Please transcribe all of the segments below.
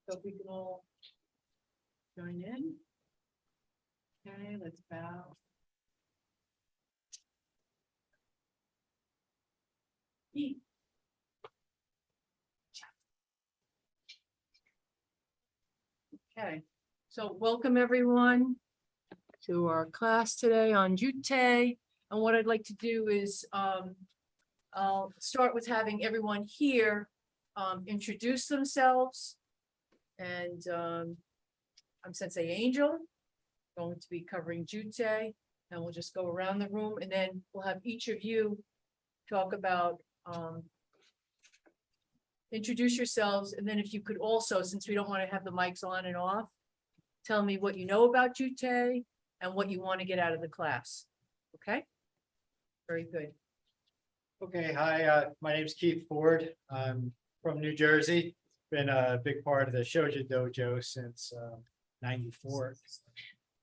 So if we can all join in. Okay, let's bow. Okay, so welcome everyone to our class today on Jutte. And what I'd like to do is I'll start with having everyone here introduce themselves. And I'm Sensei Angel, going to be covering Jutte, and we'll just go around the room and then we'll have each of you talk about introduce yourselves, and then if you could also, since we don't want to have the mics on and off, tell me what you know about Jutte and what you want to get out of the class. Okay? Very good. Okay, hi, my name's Keith Ford. I'm from New Jersey. Been a big part of the Shoji Dojo since '94.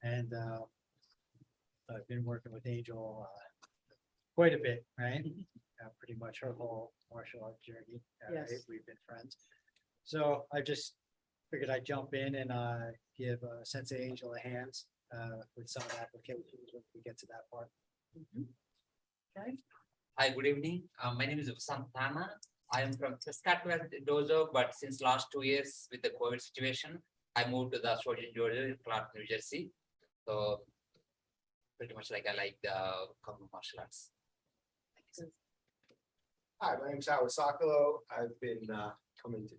And I've been working with Angel quite a bit, right? Pretty much her whole martial art journey. Yes. Right? We've been friends. So I just figured I'd jump in and give Sensei Angel a hand with some of the applications when we get to that part. Okay. Hi, good evening. My name is Santana. I am from Saskatchewan Dojo, but since last 2 years with the COVID situation, I moved to the Shoji Dojo in Clark, New Jersey. So pretty much like I like the Kung Fu martial arts. Hi, my name's Howard Sokolo. I've been coming to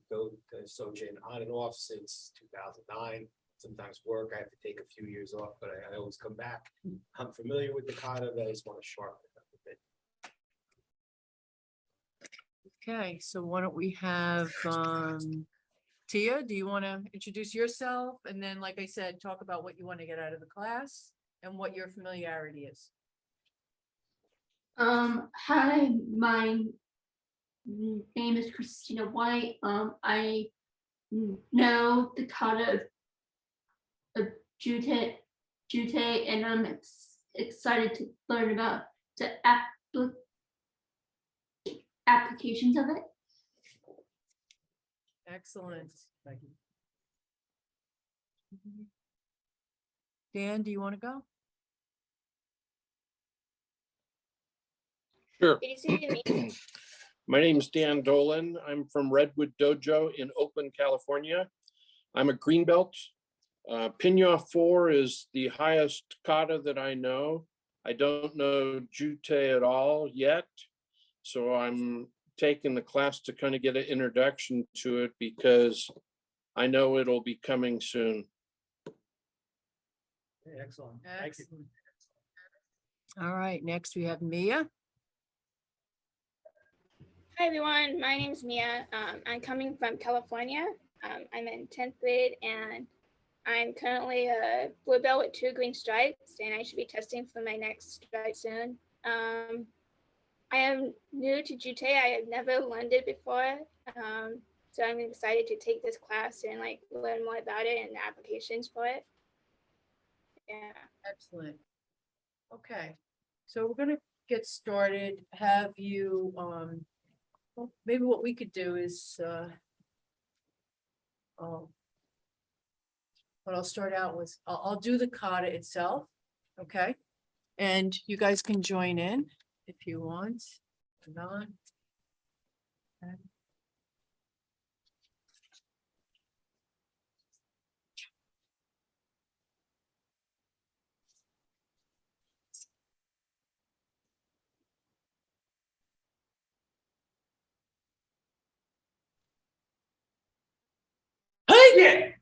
Sojin on and off since 2009. Sometimes work, I have to take a few years off, but I always come back. I'm familiar with the kata, but I just want to sharpen it up a bit. Okay, so why don't we have Tia, do you want to introduce yourself? And then, like I said, talk about what you want to get out of the class and what your familiarity is. Hi, my name is Christina White. I know the kata of Jutte, and I'm excited to learn about the applications of it. Excellent. Thank you. Dan, do you want to go? Sure. Good to see you, Denise. My name is Dan Dolan. I'm from Redwood Dojo in Oakland, California. I'm a green belt. Pinya 4 is the highest kata that I know. I don't know Jutte at all yet. So I'm taking the class to kind of get an introduction to it because I know it'll be coming soon. Okay, excellent. Thank you. Excellent. All right, next we have Mia. Hi, everyone. My name is Mia. I'm coming from California. I'm in 10th grade, and I'm currently a blue belt with 2 green stripes, and I should be testing for my next stripe soon. I am new to Jutte. I have never learned it before, so I'm excited to take this class and like learn more about it and the applications for it. Yeah. Excellent. Okay, so we're gonna get started. Have you, well, maybe what we could do is, what I'll start out with, I'll do the kata itself, okay? And you guys can join in if you want, or not. Okay. Yeah.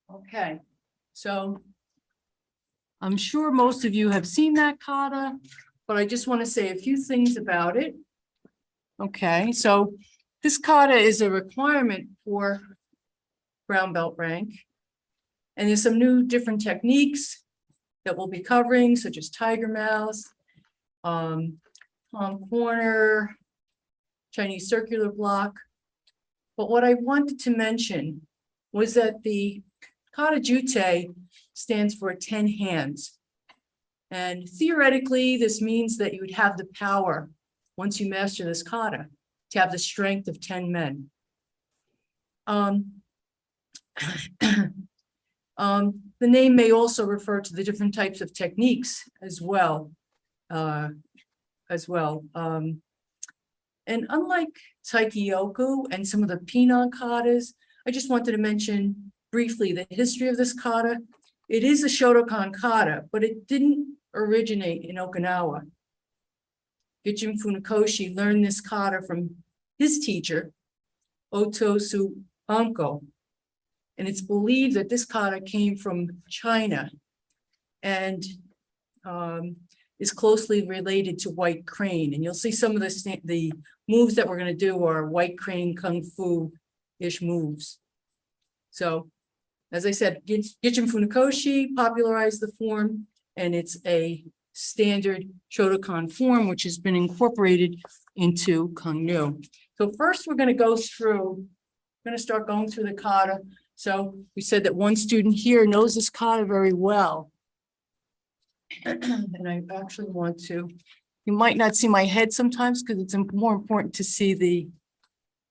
Okay, so I'm sure most of you have seen that kata, but I just want to say a few things about it. Okay, so this kata is a requirement for brown belt rank. And there's some new different techniques that we'll be covering, such as tiger mouth, palm corner, Chinese circular block. But what I wanted to mention was that the kata Jutte stands for 10 hands. And theoretically, this means that you would have the power, once you master this kata, to have the strength of 10 men. The name may also refer to the different types of techniques as well. And unlike Taikyoku and some of the Pinan katas, I just wanted to mention briefly the history of this kata. It is a Shotokan kata, but it didn't originate in Okinawa. Gichin Funakoshi learned this kata from his teacher, Otosu Banko. And it's believed that this kata came from China and is closely related to white crane. And you'll see some of the moves that we're going to do are white crane kung fu-ish moves. So, as I said, Gichin Funakoshi popularized the form, and it's a standard Shotokan form, which has been incorporated into Kung-Nu. So first, we're going to go through, start going through the kata. So we said that one student here knows this kata very well. And I actually want to, you might not see my head sometimes because it's more important to see the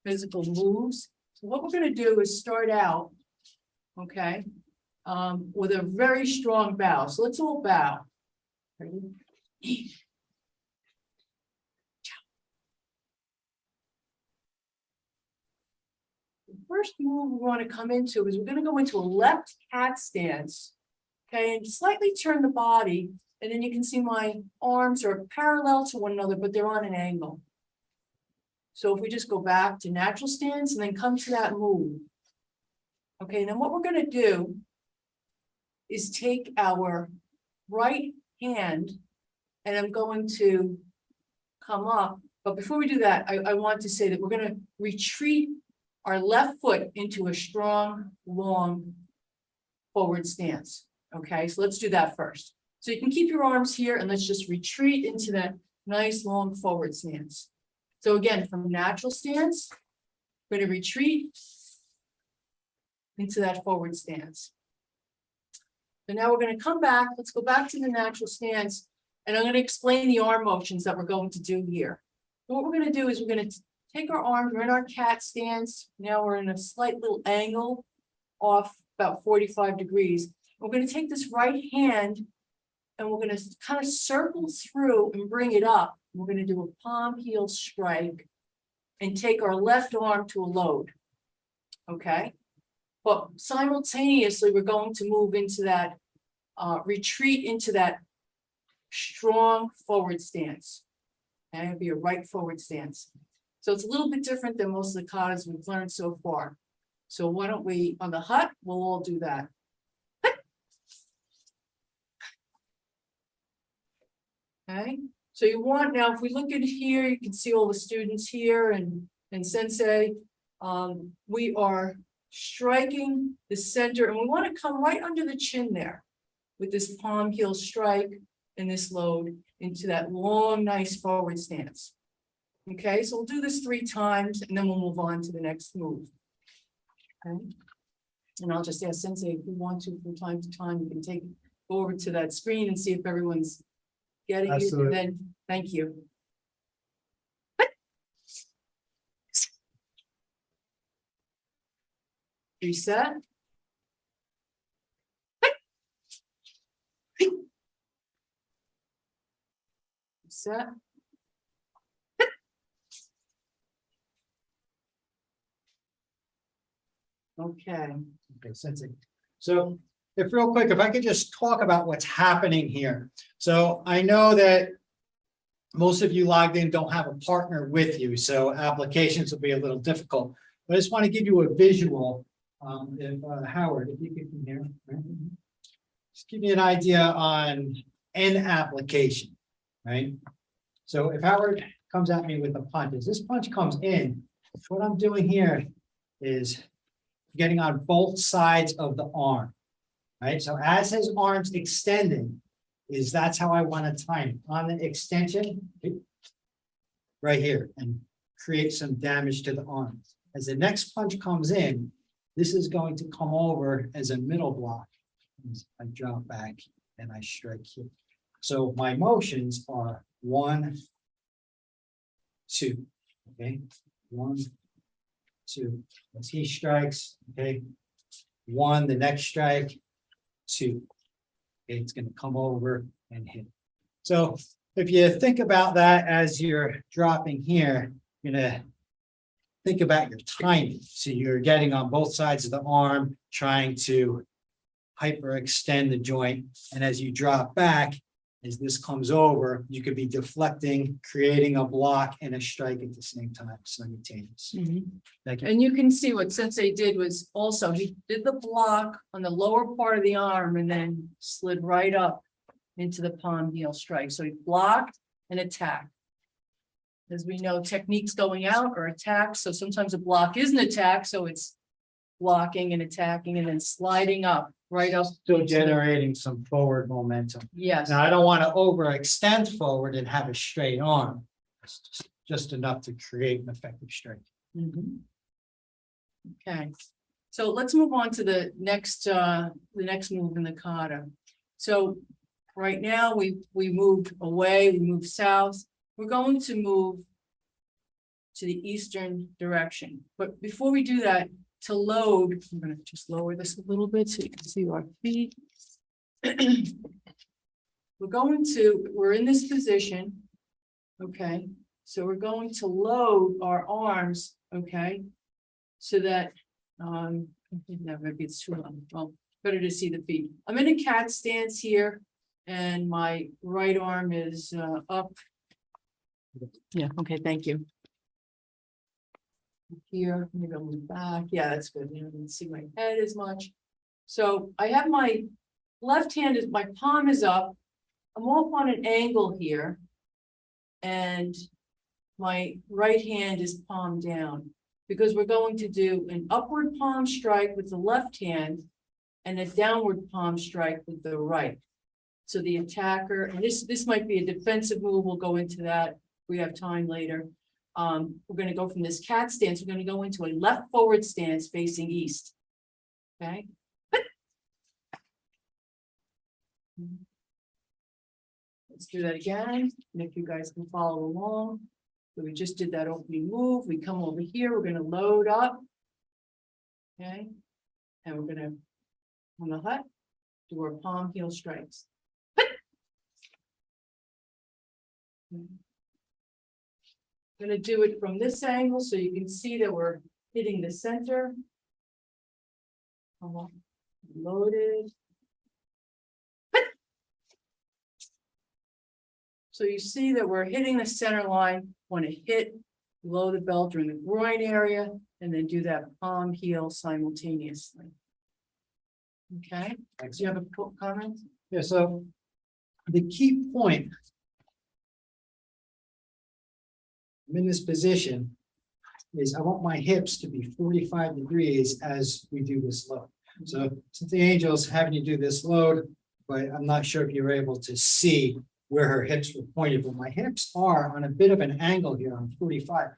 physical moves. So what we're going to do is start out, okay, with a very strong bow. So let's all bow. Ready? The first move we want to come into is we're going to go into a left cat stance, okay, and slightly turn the body, and then you can see my arms are parallel to one another, but they're on an angle. So if we just go back to natural stance and then come to that move. Okay, then what we're going to do is take our right hand, and I'm going to come up. But before we do that, I want to say that we're going to retreat our left foot into a strong, long forward stance. Okay, so let's do that first. So you can keep your arms here and let's just retreat into that nice long forward stance. So again, from natural stance, we're going to retreat into that forward stance. So now we're going to come back. Let's go back to the natural stance. And I'm going to explain the arm motions that we're going to do here. So what we're going to do is we're going to take our arms, we're in our cat stance. Now we're in a slight little angle off about 45 degrees. We're going to take this right hand and we're going to kind of circle through and bring it up. We're going to do a palm heel strike and take our left arm to a load. Okay. But simultaneously, we're going to move into that, retreat into that strong forward stance. And it'll be a right forward stance. So it's a little bit different than most of the katas we've learned so far. So why don't we, on the hut, we'll all do that. Okay, so you want, now if we look at here, you can see all the students here and sensei. We are striking the center, and we want to come right under the chin there with this palm heel strike and this load into that long, nice forward stance. Okay, so we'll do this 3 times and then we'll move on to the next move. Okay, and I'll just ask sensei if we want to from time to time, you can go over to that screen and see if everyone's getting it, and then thank you. Reset. Reset. Okay. Okay, sensei. So if real quick, if I could just talk about what's happening here. So I know that most of you logged in don't have a partner with you, so applications will be a little difficult. But I just want to give you a visual. Howard, if you could come here. just give you an idea on an application, right? So if Howard comes at me with a punch, as this punch comes in, what I'm doing here is getting on both sides of the arm. Right, so as his arm's extending, that's how I want to time it. On the extension. Right here, and create some damage to the arm. As the next punch comes in, this is going to come over as a middle block. I drop back and I strike here. So my motions are 1, 2, okay? 1, 2, as he strikes, okay? 1, the next strike, 2. Okay, it's gonna come over and hit. So if you think about that as you're dropping here, you're gonna think about your timing. So you're getting on both sides of the arm, trying to hyperextend the joint. And as you drop back, as this comes over, you could be deflecting, creating a block and a strike at the same time, simultaneous. Thank you. And you can see what Sensei did was also, he did the block on the lower part of the arm and then slid right up into the palm heel strike. So he blocked and attacked. As we know, techniques going out or attack. So sometimes a block is an attack. So it's blocking and attacking and then sliding up right up. Still generating some forward momentum. Yes. Now, I don't want to overextend forward and have a straight arm. It's just enough to create an effective strike. Mhm. Okay, so let's move on to the next move in the kata. So right now, we moved away, we moved south. We're going to move to the eastern direction. But before we do that, to load, I'm gonna just lower this a little bit so you can see our feet. We're in this position. Okay, so we're going to load our arms, okay? So that, never gets too long. Well, better to see the feet. I'm in a cat stance here and my right arm is up. Yeah, okay, thank you. Here, maybe I'll move back. Yeah, that's good. You don't see my head as much. So I have my left hand my palm is up. I'm off on an angle here. And my right hand is palm down. Because we're going to do an upward palm strike with the left hand and a downward palm strike with the right. So the attacker, and this might be a defensive move, we'll go into that if we have time later. We're going to go from this cat stance, we're going to go into a left forward stance facing east. Okay. Let's do that again, and if you guys can follow along. So we just did that opening move. We come over here. We're going to load up. Okay. And we're going to, on the hut, do our palm heel strikes. I'm going to do it from this angle so you can see that we're hitting the center. Come on. Loaded. So you see that we're hitting the center line, want to hit below the belt or in the groin area, and then do that palm heel simultaneously. Okay, do you have a comment? Yeah, so the key point. I'm in this position is I want my hips to be 45 degrees as we do this load. So since the angel's having you do this load, but I'm not sure if you're able to see where her hips were pointed, but my hips are on a bit of an angle here on 45.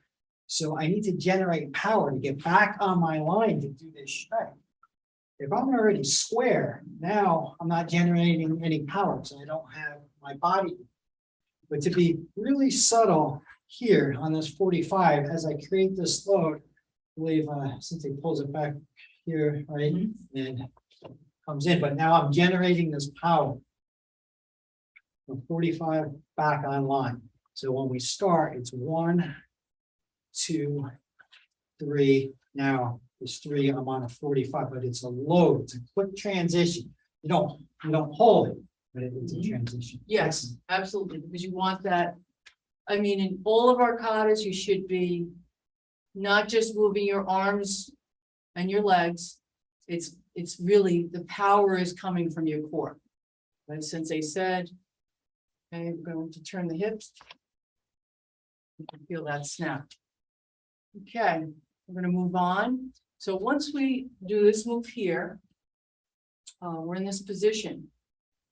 So I need to generate power to get back on my line to do this strike. If I'm already square, now I'm not generating any power, so I don't have my body. But to be really subtle here on this 45, as I create this load, I believe since he pulls it back here, right, and comes in, but now I'm generating this power. From 45 back online. So when we start, it's 1, 2, 3. Now it's 3. I'm on a 45, but it's a load. It's a quick transition. You don't hold it, but it's a transition. Yes, absolutely, because you want that. I mean, in all of our katas, you should be not just moving your arms and your legs. It's really the power is coming from your core. Like Sensei said. Okay, we're going to turn the hips. You can feel that snap. Okay, we're gonna move on. So once we do this move here, we're in this position.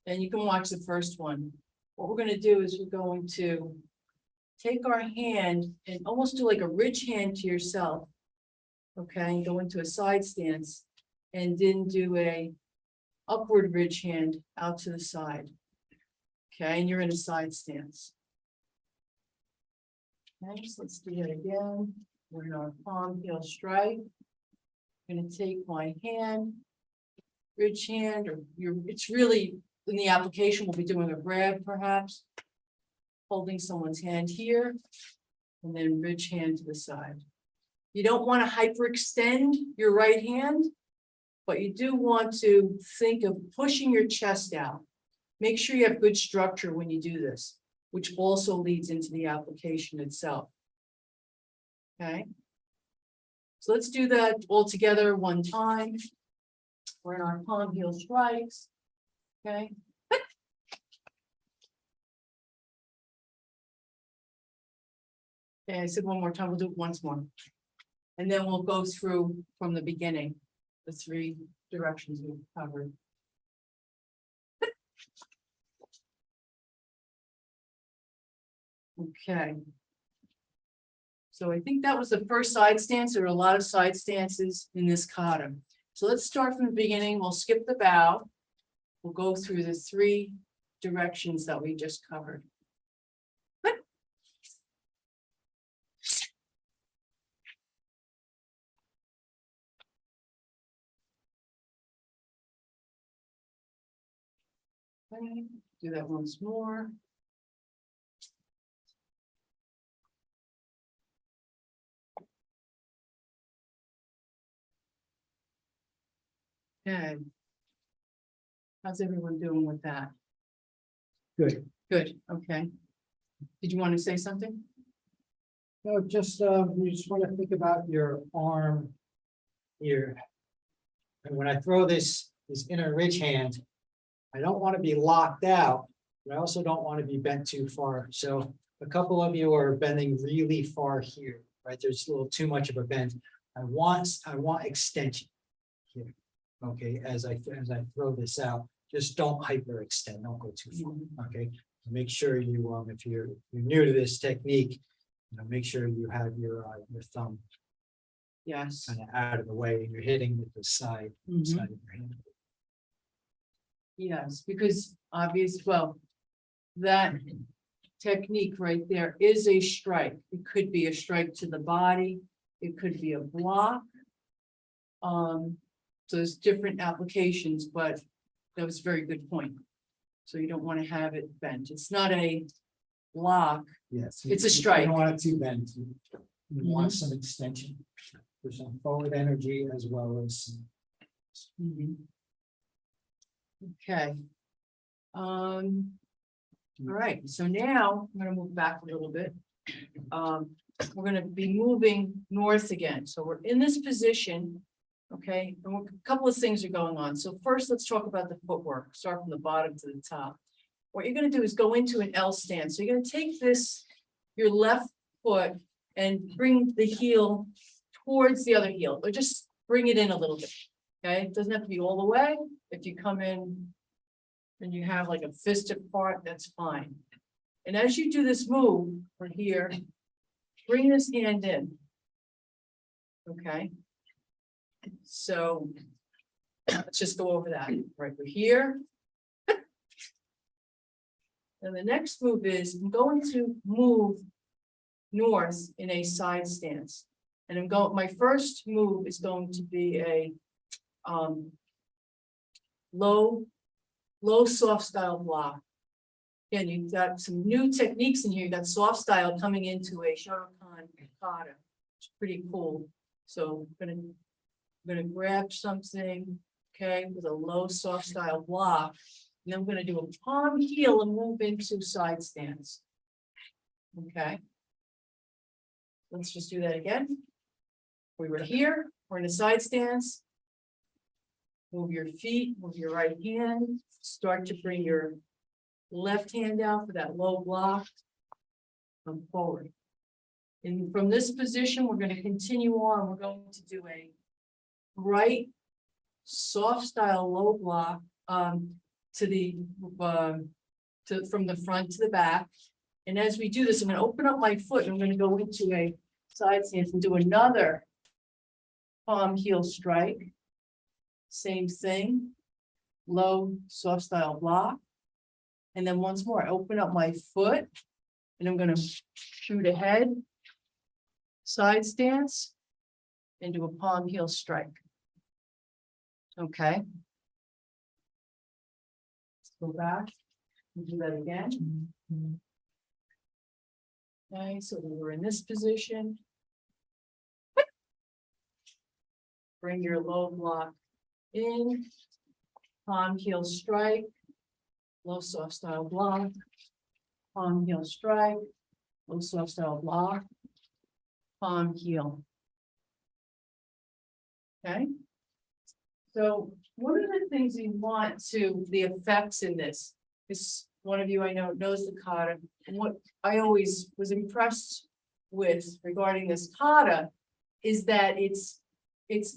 And you can watch the first one. What we're gonna do is we're going to take our hand and almost do like a ridge hand to yourself. Okay, go into a side stance and then do a upward ridge hand out to the side. Okay, and you're in a side stance. Okay, so let's do that again. We're in our palm heel strike. I'm gonna take my hand, ridge hand, or it's really, in the application, we'll be doing a grab perhaps. Holding someone's hand here, and then ridge hand to the side. You don't want to hyperextend your right hand, but you do want to think of pushing your chest out. Make sure you have good structure when you do this, which also leads into the application itself. Okay. So let's do that all together one time. We're in our palm heel strikes. Okay. Okay, I said one more time, we'll do it once more. And then we'll go through from the beginning, the 3 directions we've covered. Okay. So I think that was the first side stance. There are a lot of side stances in this kata. So let's start from the beginning. We'll skip the bow. We'll go through the 3 directions that we just covered. Okay, do that once more. Okay. How's everyone doing with that? Good. Good, okay. Did you want to say something? No, just, you just want to think about your arm here. And when I throw this inner ridge hand, I don't want to be locked out, but I also don't want to be bent too far. So a couple of you are bending really far here, right? There's a little too much of a bend. I want extension here. Okay, as I throw this out, just don't hyperextend, don't go too far. Okay, make sure you if you're new to this technique, make sure you have your thumb Yes. kind of out of the way and you're hitting with the side Mhm. side of your hand. Yes, because that technique right there is a strike. It could be a strike to the body. It could be a block. So there's different applications, but that was a very good point. So you don't want to have it bent. It's not a block. Yes. It's a You strike. don't want it too bent. You want Mhm. some extension. There's some forward energy as well as. Okay. All right, so now I'm gonna move back a little bit. We're gonna be moving north again. So we're in this position. Okay, and a couple of things are going on. So first, let's talk about the footwork. Start from the bottom to the top. What you're gonna do is go into an L stance. So you're gonna take your left foot and bring the heel towards the other heel, or just bring it in a little bit. Okay, it doesn't have to be all the way. If you come in and you have like a fisted part, that's fine. And as you do this move from here, bring this hand in. Okay. So let's just go over that. Right, we're here. And the next move is I'm going to move north in a side stance. And my first move is going to be a low soft style block. Again, you've got some new techniques in here. You got soft style coming into a Shotokan kata. It's pretty cool. So I'm gonna grab something, okay, with a low soft style block. And then I'm gonna do a palm heel and move into side stance. Okay. Let's just do that again. We were here, we're in a side stance. Move your feet, move your right hand, start to bring your left hand out for that low block. Come forward. And from this position, we're going to continue on. We're going to do a right soft style low block to the from the front to the back. And as we do this, I'm going to open up my foot and I'm going to go into a side stance and do another palm heel strike. Same thing, low soft style block. And then once more, I open up my foot and I'm going to shoot ahead, side stance, and do a palm heel strike. Okay. Let's go back and do that again. Okay, so we were in this position. Bring your low block in, palm heel strike, low soft style block, palm heel strike, low soft style block, palm heel. Okay. So one of the things we want to, the effects in this, is one of you I know knows the kata. And what I always was impressed with regarding this kata is that it's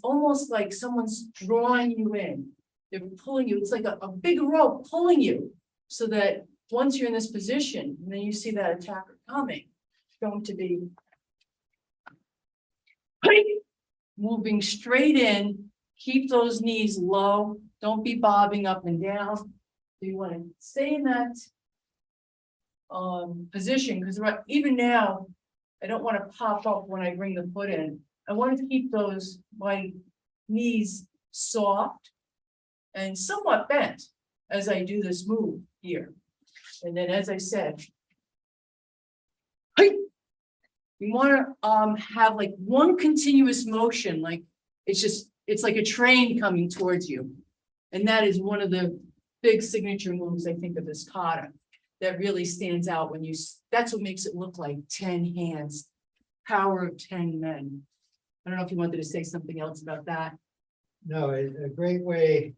almost like someone's drawing you in. They're pulling you. It's like a big rope pulling you so that once you're in this position, and then you see that attacker coming, it's going to be moving straight in. Keep those knees low. Don't be bobbing up and down. You want to stay in that position, because even now, I don't want to pop up when I bring the foot in. I want to keep my knees soft and somewhat bent as I do this move here. And then, as I said, you want to have like one continuous motion, like it's like a train coming towards you. And that is one of the big signature moves, I think, of this kata that really stands out when that's what makes it look like 10 hands, power of 10 men. I don't know if you wanted to say something else about that. No, a great way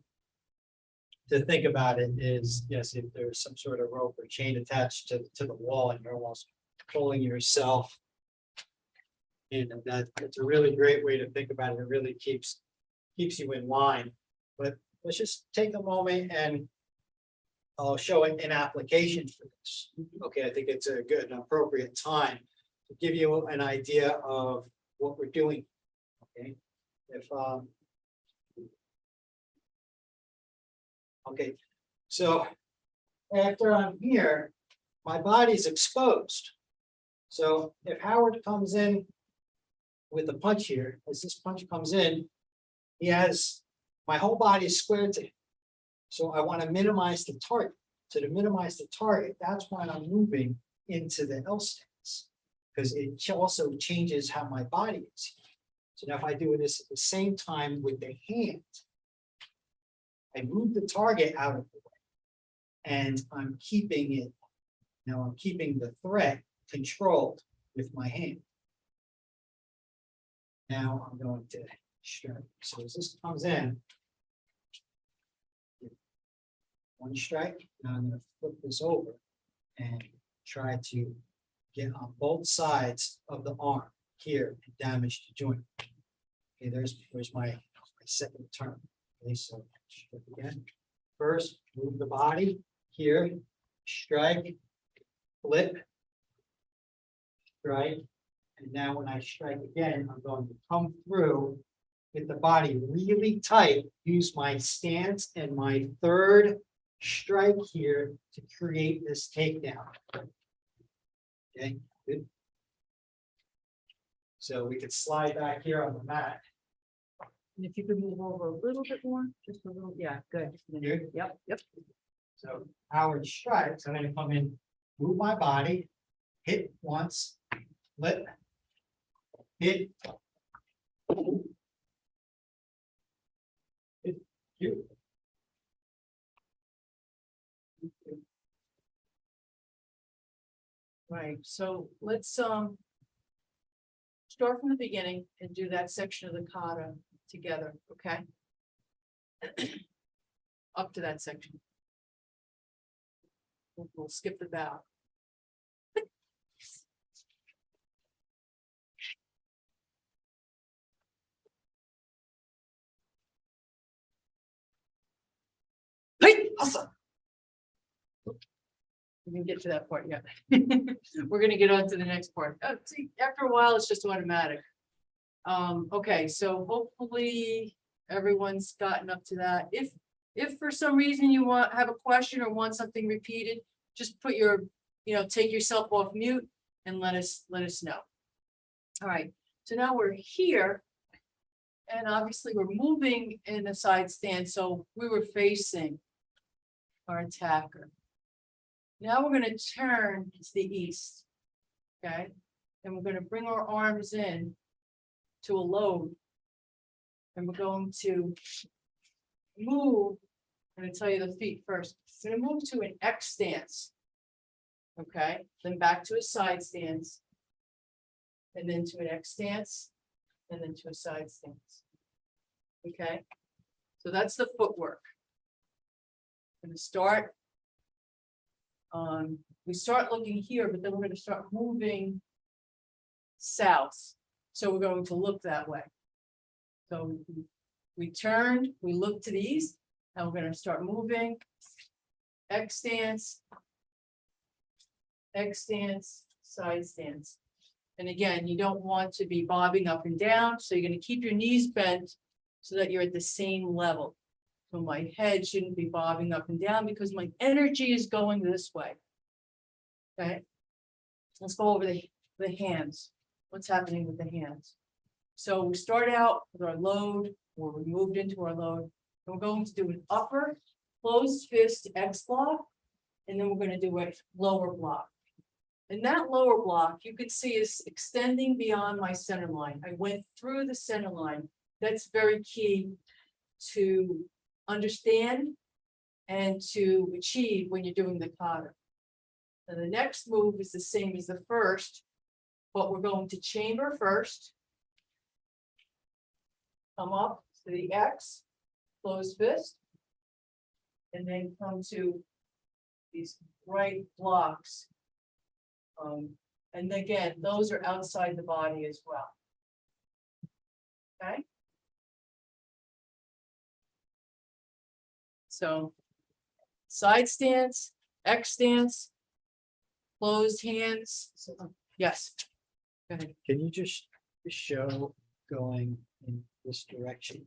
to think about it is, yes, if there's some sort of rope or chain attached to the wall and you're almost pulling yourself in, and that's a really great way to think about it. It really keeps you in line. But let's just take a moment and I'll show it an application for this. Okay, I think it's a good and appropriate time to give you an idea of what we're doing. Okay, okay, so after I'm here, my body's exposed. So if Howard comes in with a punch here, as this punch comes in, he has my whole body squared to him. So I want to minimize the target. So to minimize the target, that's why I'm moving into the L stance, because it also changes how my body is. So now if I do this at the same time with the hand, I move the target out of the way and I'm keeping it. Now I'm keeping the threat controlled with my hand. Now I'm going to strike. So as this comes in, one strike. Now I'm going to flip this over and try to get on both sides of the arm here and damage the joint. Okay, there's my second turn. Okay, so strike again. First, move the body here, strike, flip, strike, and now when I strike again, I'm going to come through with the body really tight, use my stance and my third strike here to create this takedown. Okay, good. So we could slide back here on the mat. And if you could move over a little bit more, just a little, yeah, good. Good. Yep. So Howard strikes, I'm gonna come in, move my body, hit once, flip, hit. Hit, you. Right, so let's start from the beginning and do that section of the kata together, okay? Up to that section. We'll skip the bow. Hey, awesome. We can get to that part yet. We're gonna get on to the next part. See, after a while, it's just automatic. Okay, so hopefully everyone's gotten up to that. If for some reason you have a question or want something repeated, just put your, take yourself off mute and let us know. All right, so now we're here. And obviously we're moving in a side stance, so we were facing our attacker. Now we're gonna turn to the east, okay? And we're gonna bring our arms in to a load. And we're going to move, I'm gonna tell you the feet first. We're gonna move to an X stance. Okay, then back to a side stance. And then to an X stance, and then to a side stance. Okay, so that's the footwork. I'm gonna start. We start looking here, but then we're gonna start moving south. So we're going to look that way. So we turned, we look to the east, and we're gonna start moving. X stance, side stance. And again, you don't want to be bobbing up and down, so you're gonna keep your knees bent so that you're at the same level. So my head shouldn't be bobbing up and down because my energy is going this way. Okay, let's go over the hands. What's happening with the hands? So we start out with our load, or we moved into our load. And we're going to do an upper closed fist X block, and then we're going to do a lower block. And that lower block you can see is extending beyond my center line. I went through the center line. That's very key to understand and to achieve when you're doing the kata. And the next move is the same as the first, but we're going to chamber first. Come up to the X, closed fist, and then come to these right blocks. And again, those are outside the body as well. Okay. So side stance, X stance, closed hands. Yes. Go ahead. Can you just show going in this direction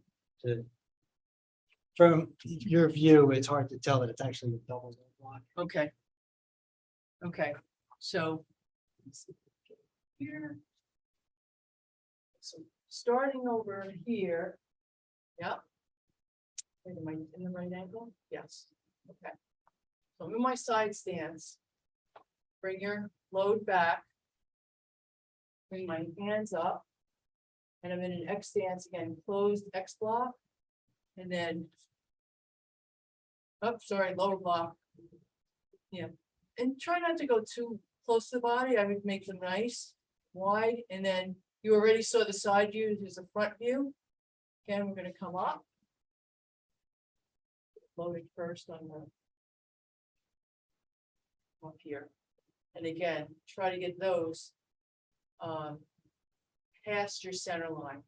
from your view, it's hard to tell that it's actually a double block. Okay. Okay, so. Let's see here. So starting over here. Yep. Am I in the right angle? Yes. Okay. So I'm in my side stance. Bring your load back. Bring my hands up. And I'm in an X stance again, closed X block. And then. Oh, sorry, lower block. Yeah. And try not to go too close to the body. I would make them nice, wide, and then you already saw the side view. Here's the front view. Again, we're going to come up. Loading first on the up here. And again, try to get those past your center line.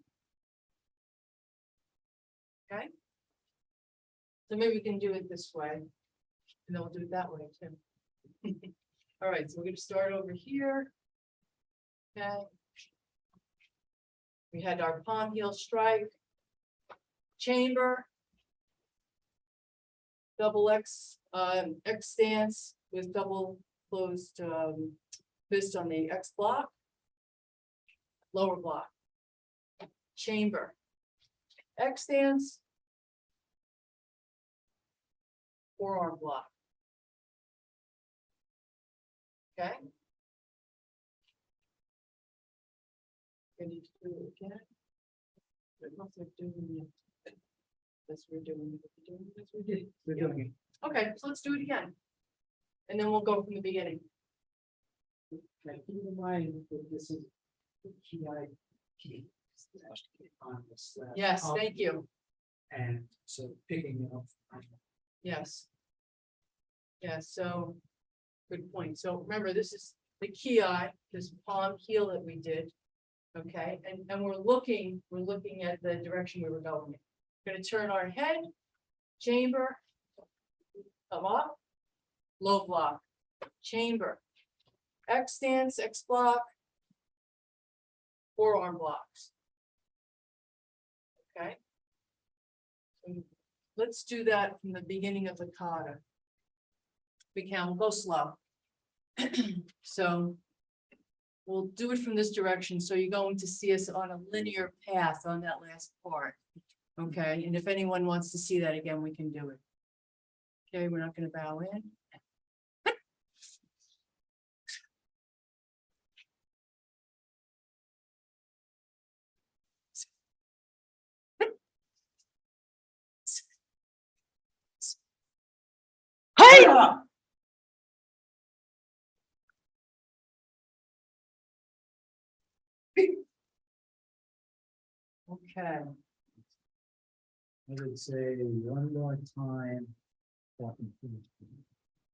Okay. So maybe we can do it this way. And then we'll do it that way too. All right, so we're gonna start over here. Okay. We had our palm heel strike, chamber, double X, X stance with double closed fist on the X block, lower block, chamber, X stance, forearm block. Okay. We need to do it again. But once we're doing it, that's we're doing it. That's we did. We're doing it. Okay, so let's do it again. And then we'll go from the beginning. Okay, keep in mind that this is key on this. Yes, thank you. And so picking up. Yes. Yeah, so, good point. So remember, this is the ki, this palm heel that we did. Okay, and we're looking at the direction we were going. Gonna turn our head, chamber, come up, low block, chamber, X stance, X block, forearm blocks. Okay. And let's do that from the beginning of the kata. We can, we'll go slow. So we'll do it from this direction, so you're going to see us on a linear path on that last part. Okay, and if anyone wants to see that again, we can do it. Okay, we're not gonna bow in. Hey! Okay, I would say one more time.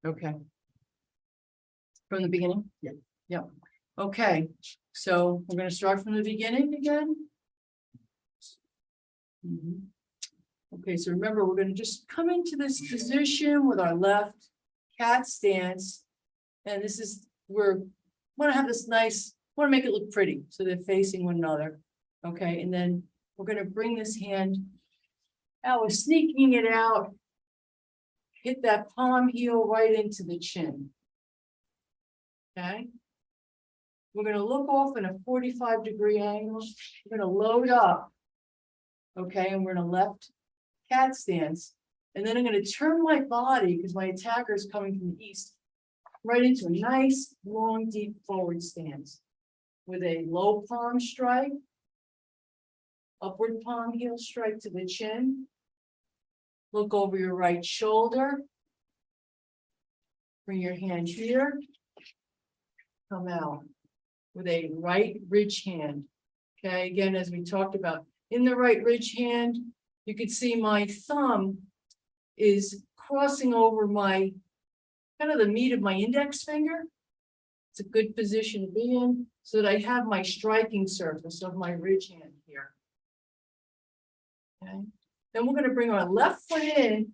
okay. From the beginning? Yeah. Yep, okay, so we're gonna start from the beginning again. Mhm. Okay, so remember, we're gonna just come into this position with our left cat stance. And this is, wanna have this nice, wanna make it look pretty, so they're facing one another. Okay, and then we're gonna bring this hand out, we're sneaking it out. Hit that palm heel right into the chin. Okay. We're gonna look off in a 45-degree angle, we're gonna load up. Okay, and we're in a left cat stance. And then I'm gonna turn my body, because my attacker is coming from the east, right into a nice, long, deep forward stance. With a low palm strike. Upward palm heel strike to the chin. Look over your right shoulder. Bring your hand here. Come out with a right ridge hand. Okay, again, as we talked about, in the right ridge hand, you can see my thumb is crossing over my, kind of the meat of my index finger. It's a good position to be in, so that I have my striking surface of my ridge hand here. Okay, then we're gonna bring our left foot in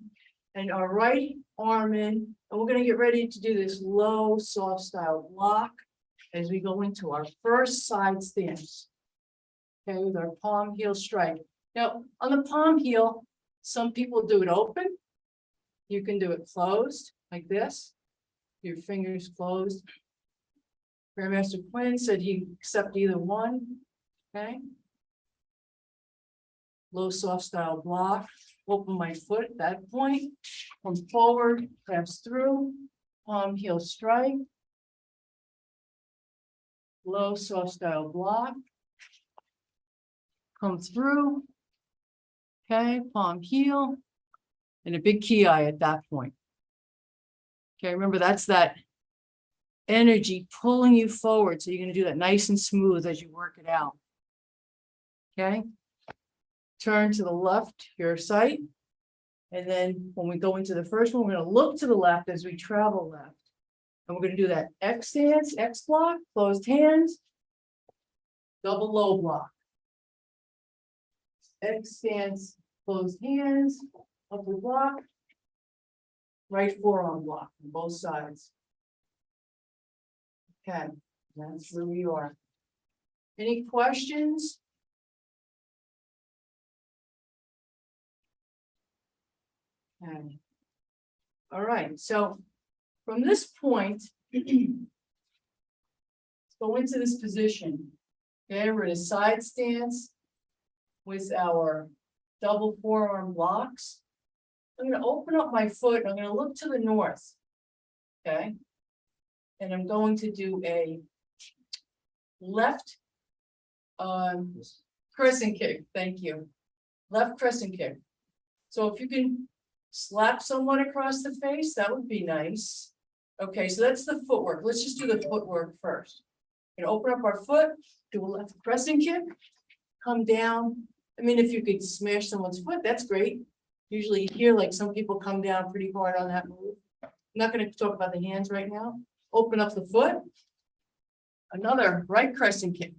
and our right arm in, and we're gonna get ready to do this low, soft style block as we go into our first side stance. Okay, with our palm heel strike. Now, on the palm heel, some people do it open. You can do it closed, like this. Your fingers closed. Grandmaster Quinn said he accept either one. Okay. Low soft style block. Open my foot at that point. Come forward, pass through. Palm heel strike. Low soft style block. Come through. Okay, palm heel. And a big ki at that point. Okay, remember that's that energy pulling you forward. So you're going to do that nice and smooth as you work it out. Okay. Turn to the left, your sight. And then when we go into the first one, we're going to look to the left as we travel left. And we're going to do that X stance, X block, closed hands, double low block. X stance, closed hands, upper block, right forearm block on both sides. Okay, that's where we are. Any questions? Okay. All right, so from this point, let's go into this position. Okay, we're in a side stance with our double forearm blocks. I'm going to open up my foot. I'm going to look to the north. Okay. And I'm going to do a left crescent kick. Thank you. Left crescent kick. So if you can slap someone across the face, that would be nice. Okay, so that's the footwork. Let's just do the footwork first. And open up our foot, do a left crescent kick, come down, I mean, if you could smash someone's foot, that's great. Usually you hear like some people come down pretty hard on that move. I'm not gonna talk about the hands right now. Open up the foot. Another right crescent kick.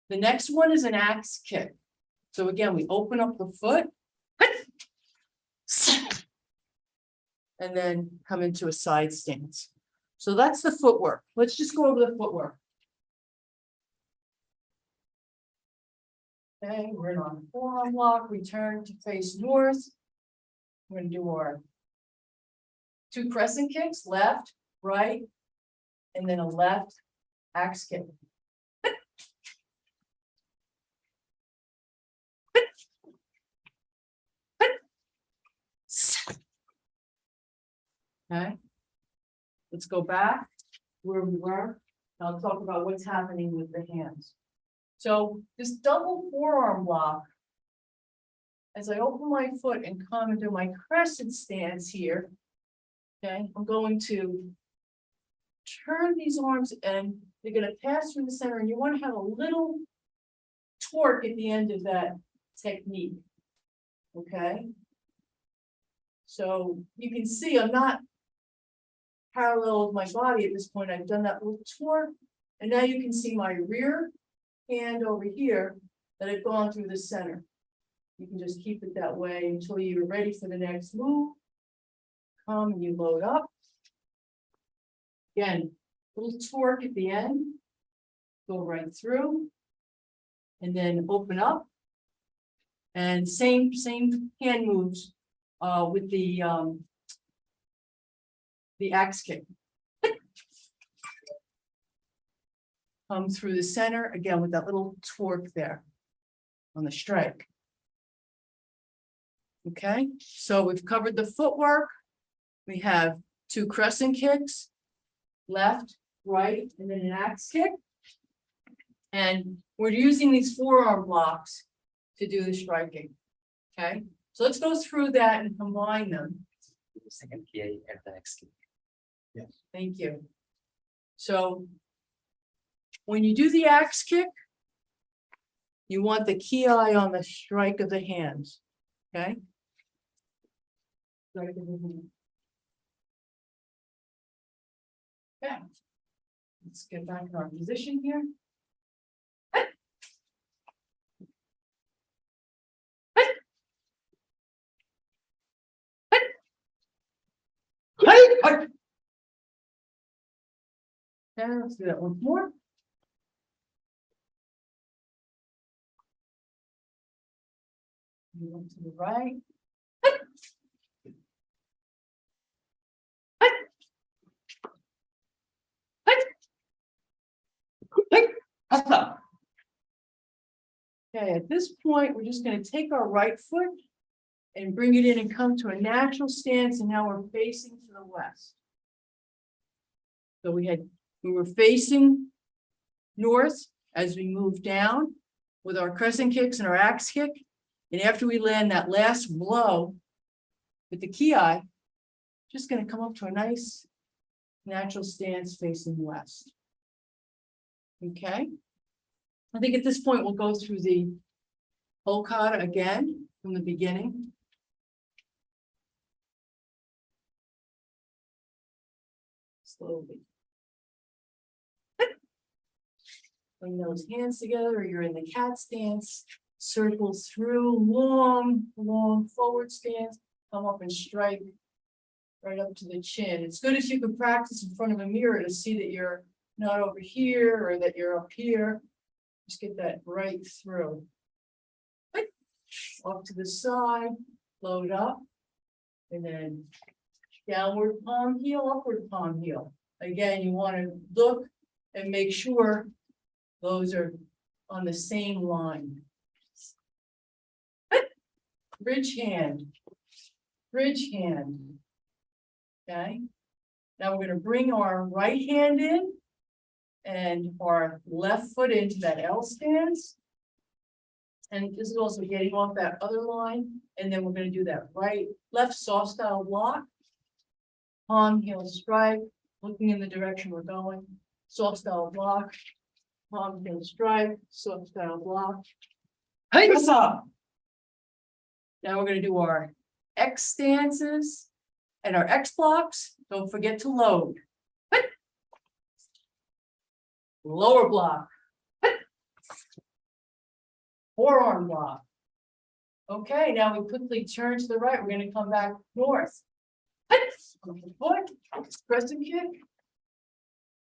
The next one is an axe kick. So again, we open up the foot. And then come into a side stance. So that's the footwork. Let's just go over the footwork. Okay, we're on forearm lock, return to face north. We're gonna do our 2 crescent kicks, left, right, and then a left axe kick. Okay. Let's go back where we were. I'll talk about what's happening with the hands. So this double forearm block. As I open my foot and come into my crescent stance here. Okay, I'm going to turn these arms and they're gonna pass through the center, and you want to have a little torque at the end of that technique. Okay. So you can see I'm not parallel with my body at this point. I've done that little torque, and now you can see my rear hand over here that I've gone through the center. You can just keep it that way until you're ready for the next move. Come and you load up. Again, little torque at the end. Go right through. And then open up. And same hand moves with the axe kick. Come through the center again with that little torque there on the strike. Okay, so we've covered the footwork. We have 2 crescent kicks, left, right, and then an axe kick. And we're using these forearm blocks to do the striking. Okay, so let's go through that and combine them. Second PI at the next kick. Thank you. So when you do the axe kick, you want the key eye on the strike of the hands. Okay. Strike of the hand. Okay. Let's get back in our position here. And let's do that once more. Move to the right. Okay, at this point, we're just going to take our right foot and bring it in and come to a natural stance, and now we're facing to the west. So we were facing north as we move down with our crescent kicks and our axe kick. And after we land that last blow with the key eye, just going to come up to a nice natural stance facing west. Okay. I think at this point, we'll go through the whole kata again from the beginning. Slowly. Bring those hands together, or you're in the cat stance. Circle through, long forward stance. Come up and strike right up to the chin. It's good if you can practice in front of a mirror to see that you're not over here or that you're up here. Just get that right through. Off to the side, load up, and then downward palm heel, upward palm heel. Again, you want to look and make sure those are on the same line. Bridge hand, bridge hand. Okay. Now we're going to bring our right hand in and our left foot into that L stance. And this is also getting off that other line. And then we're going to do that left soft style block. Palm heel strike, looking in the direction we're going. Soft style block. Palm heel strike, soft style block. Hey, what's up? Now we're gonna do our X stances and our X blocks. Don't forget to load. Hey. Lower block. Hey. Forearm block. Okay, now we quickly turn to the right. We're gonna come back north. Hey. Foot, press and kick.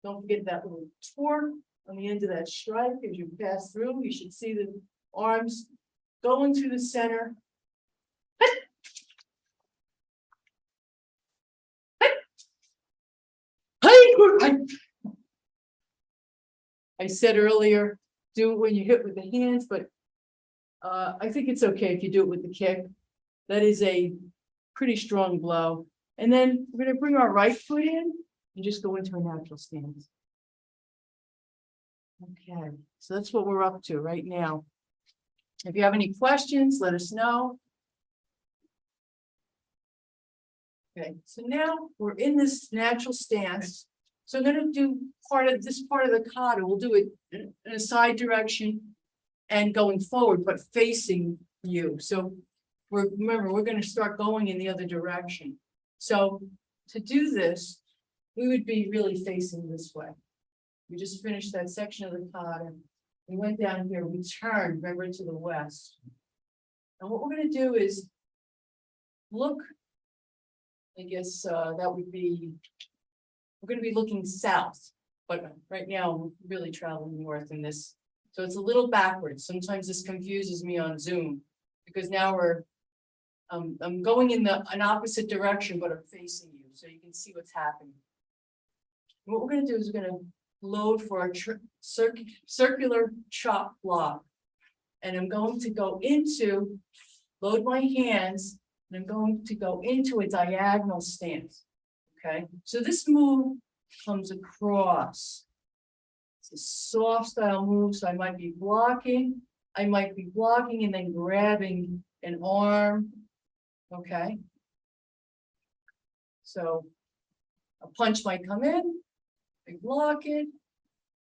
Don't forget that little torque on the end of that stripe as you pass through. You should see the arms going through the center. I said earlier, do it when you hit with the hands, but I think it's okay if you do it with the kick. That is a pretty strong blow. And then we're gonna bring our right foot in and just go into a natural stance. Okay, so that's what we're up to right now. If you have any questions, let us know. Okay, so now we're in this natural stance. So I'm gonna do part of the kata. We'll do it in a side direction and going forward, but facing you. So remember, we're gonna start going in the other direction. So to do this, we would be really facing this way. We just finished that section of the kata. We went down here, we turned, remember, to the west. And what we're gonna do is look, I guess that would be, we're gonna be looking south, but right now we're really traveling north in this. So it's a little backwards. Sometimes this confuses me on Zoom because now I'm going in an opposite direction, but I'm facing you, so you can see what's happening. What we're gonna do is we're gonna load for our circular chop block. And I'm going to go into, load my hands, and I'm going to go into a diagonal stance. Okay, so this move comes across. It's a soft style move, so I might be blocking and then grabbing an arm. Okay. So a punch might come in, I block it,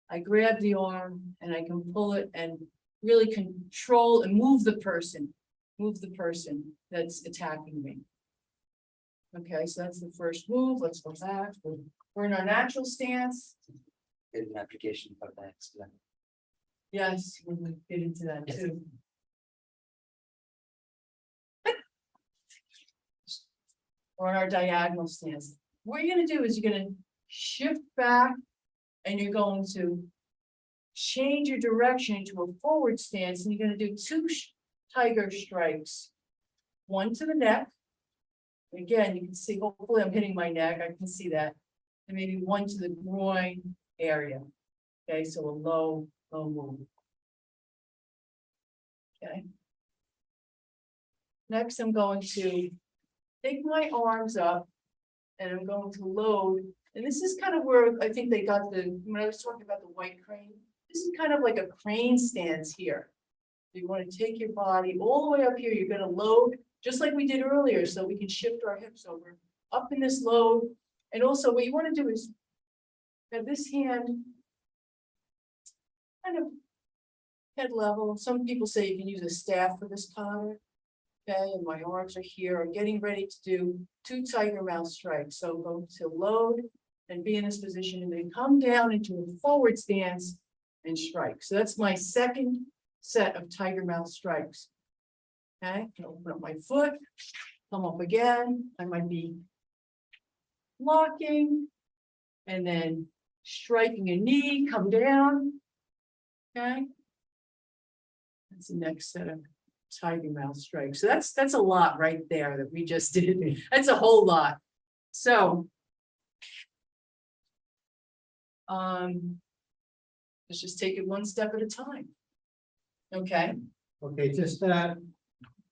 I grab the arm and I can pull it and really control and move the person that's attacking me. Okay, so that's the first move. Let's go back. We're in our natural stance. There's an application for that. Yes, we'll get into that too. We're in our diagonal stance. What you're gonna do is you're gonna shift back and you're going to change your direction into a forward stance, and you're gonna do two tiger strikes. One to the neck. Again, you can see, hopefully I'm hitting my neck, I can see that. And maybe one to the groin area. Okay, so a low move. Okay. Next, I'm going to take my arms up and I'm going to load. And this is kind of where I think they got when I was talking about the white crane, this is kind of like a crane stance here. You want to take your body all the way up here. You're going to load just like we did earlier, so we can shift our hips over up in this load. And also what you want to do is have this hand kind of head level. Some people say you can use a staff for this kata. Okay, and my arms are here. I'm getting ready to do two tiger mouth strikes. So I'm going to load and be in this position and then come down into a forward stance and strike. So that's my second set of tiger mouth strikes. Okay, open up my foot, come up again. I might be blocking and then striking a knee, come down. Okay, that's the next set of tiger mouth strikes. So that's a lot right there that we just did. That's a whole lot. So let's just take it one step at a time. Okay. Okay, just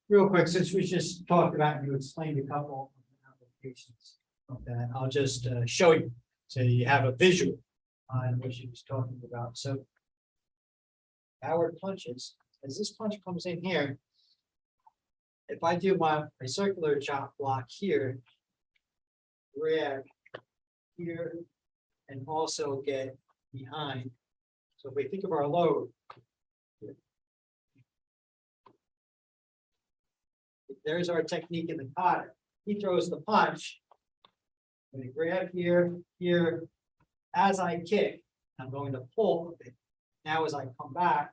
real quick, since we just talked about, you explained a couple of applications. Okay, I'll just show you, so you have a visual on what she was talking about. So Howard punches, as this punch comes in here, if I do my circular chop block here, grab here, and also get behind. So if we think of our load, there's our technique in the kata. He throws the punch. I'm gonna grab here, here. As I kick, I'm going to pull. Now as I come back,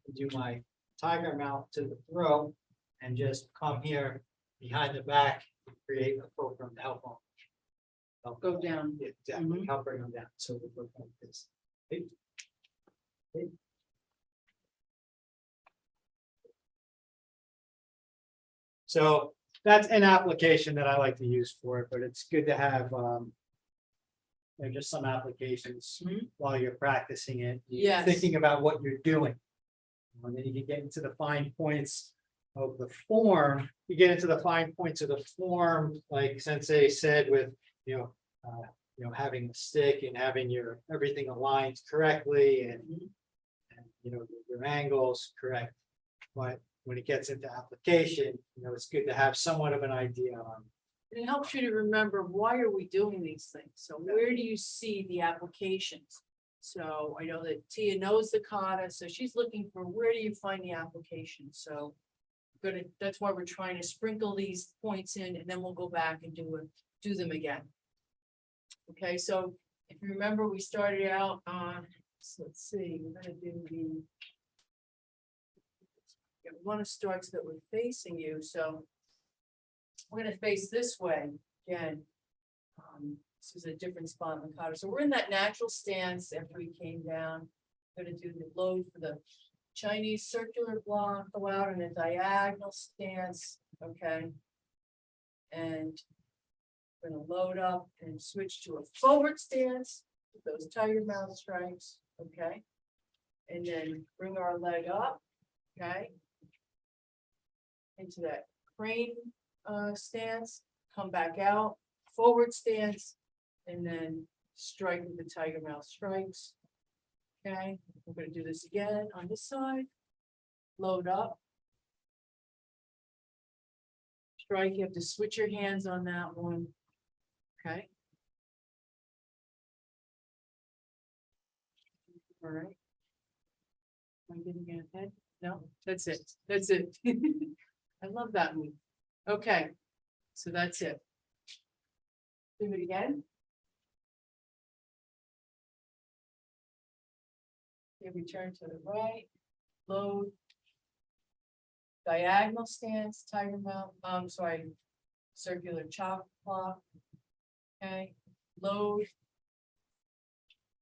I do my tiger mouth to the throat and just come here behind the back, and create a fulcrum to help them. Go down. Yeah, exactly, help bring them down. So we look like this. Okay. Okay. So that's an application that I like to use for it, but it's good to have, just some applications Mhm. while you're practicing it. Yes. Thinking about what you're doing. And then you can get into the fine points of the form, you get into the fine points of the form, like Sensei said with, having the stick and having everything aligned correctly and, your angles correct. But when it gets into application, it's good to have somewhat of an idea on. It helps you to remember, why are we doing these things? So where do you see the applications? So I know that Tia knows the kata, so she's looking for, where do you find the application? So that's why we're trying to sprinkle these points in, and then we'll go back and do them again. Okay, so if you remember, we started out on, let's see, we're gonna do we want to start so that we're facing you, so we're gonna face this way again. This is a different spot in the kata, so we're in that natural stance after we came down. Gonna do the load for the Chinese circular block, go out in a diagonal stance, okay? And we're gonna load up and switch to a forward stance with those tiger mouth strikes, okay? And then bring our leg up, okay? Into that crane stance, come back out, forward stance, and then strike with the tiger mouth strikes. Okay, we're gonna do this again on this side. Load up. Strike, you have to switch your hands on that one. Okay. All right. Am I getting it ahead? No, that's it. That's it. I love that move. Okay, so that's it. Do it again. Okay, return to the right, load. Diagonal stance, tiger mouth, circular chop block. Okay, load.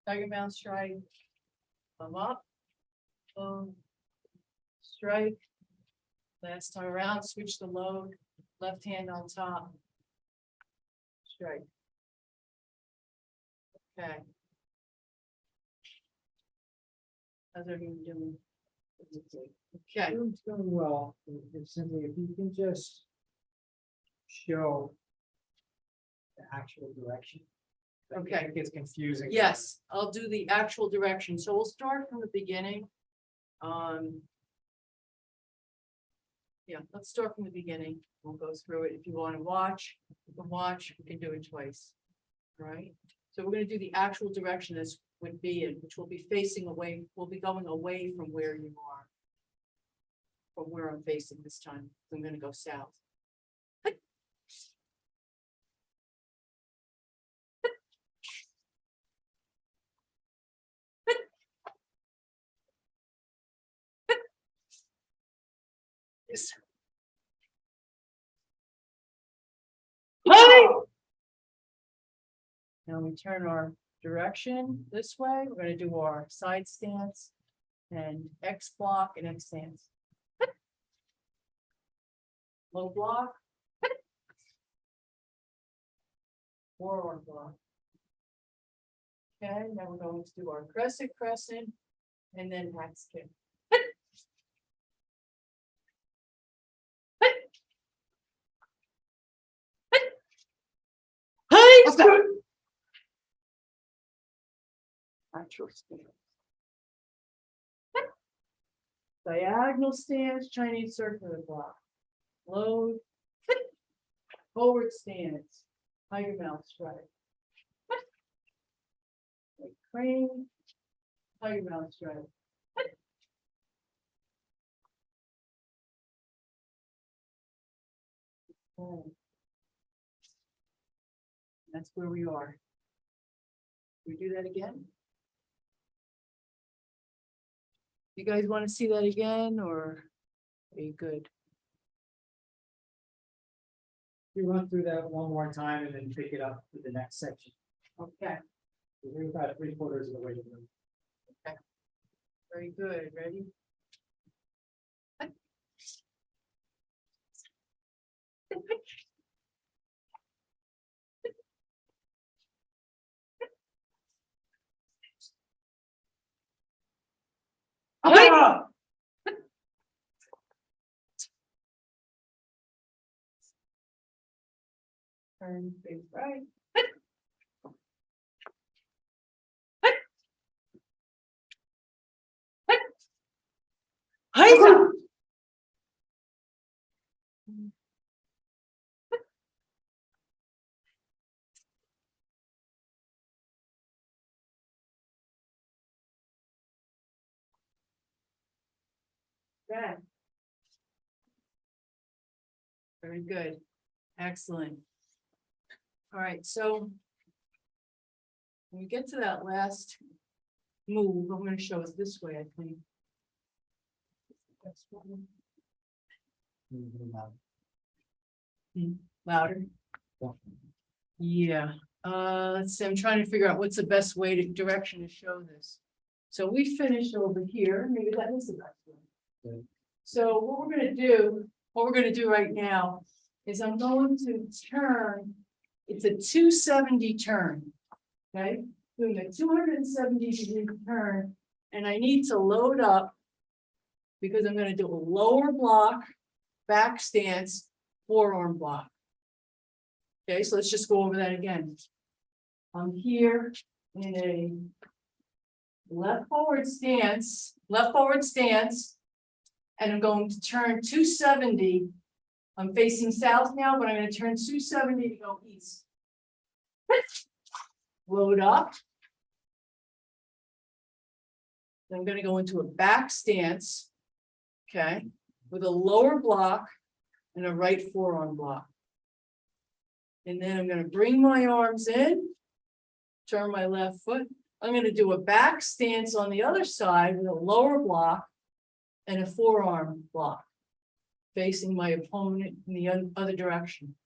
Tiger mouth strike. Come up. Load. Strike. Last time around, switch the load, left hand on top. Strike. Okay. How's everyone doing? Okay, It's going well, it's simply if you can just show the actual direction. Okay. It gets confusing. yes, I'll do the actual direction, so we'll start from the beginning. Yeah, let's start from the beginning, we'll go through it, if you want to watch, you can watch, we can do it twice. All right, so we're gonna do the actual direction this would be in, which will be facing away, we'll be going away from where you are. From where I'm facing this time, I'm gonna go south. Yes. Now we turn our direction this way, we're gonna do our side stance and X block and X stance. Low block. Forward block. Okay, now we're going to do our crescent, and then axe kick. Actual stance. Diagonal stance, Chinese circular block. Load. Forward stance, tiger mouth strike. Crane, tiger mouth strike. Oh. That's where we are. We do that again? You guys want to see that again, or are you good? You run through that one more time and then pick it up to the next section. Okay, We're about 3/4 of the way to the. very good. Ready? Ah! Turn face right. Heisa! Good. Very good. Excellent. All right, so when we get to that last move, I'm going to show us this way, I think. That's one. Louder. Yeah, let's see, I'm trying to figure out what's the best way to direction to show this. So we finished over here, maybe that is the best way. So what we're gonna do right now is I'm going to turn, it's a 270 turn. Okay, doing a 270-degree turn, and I need to load up because I'm gonna do a lower block, back stance, forearm block. Okay, so let's just go over that again. I'm here in a left forward stance, and I'm going to turn 270. I'm facing south now, but I'm going to turn 270 to go east. Load up. Then I'm going to go into a back stance, okay, with a lower block and a right forearm block. And then I'm going to bring my arms in, turn my left foot. I'm going to do a back stance on the other side with a lower block and a forearm block, facing my opponent in the other direction.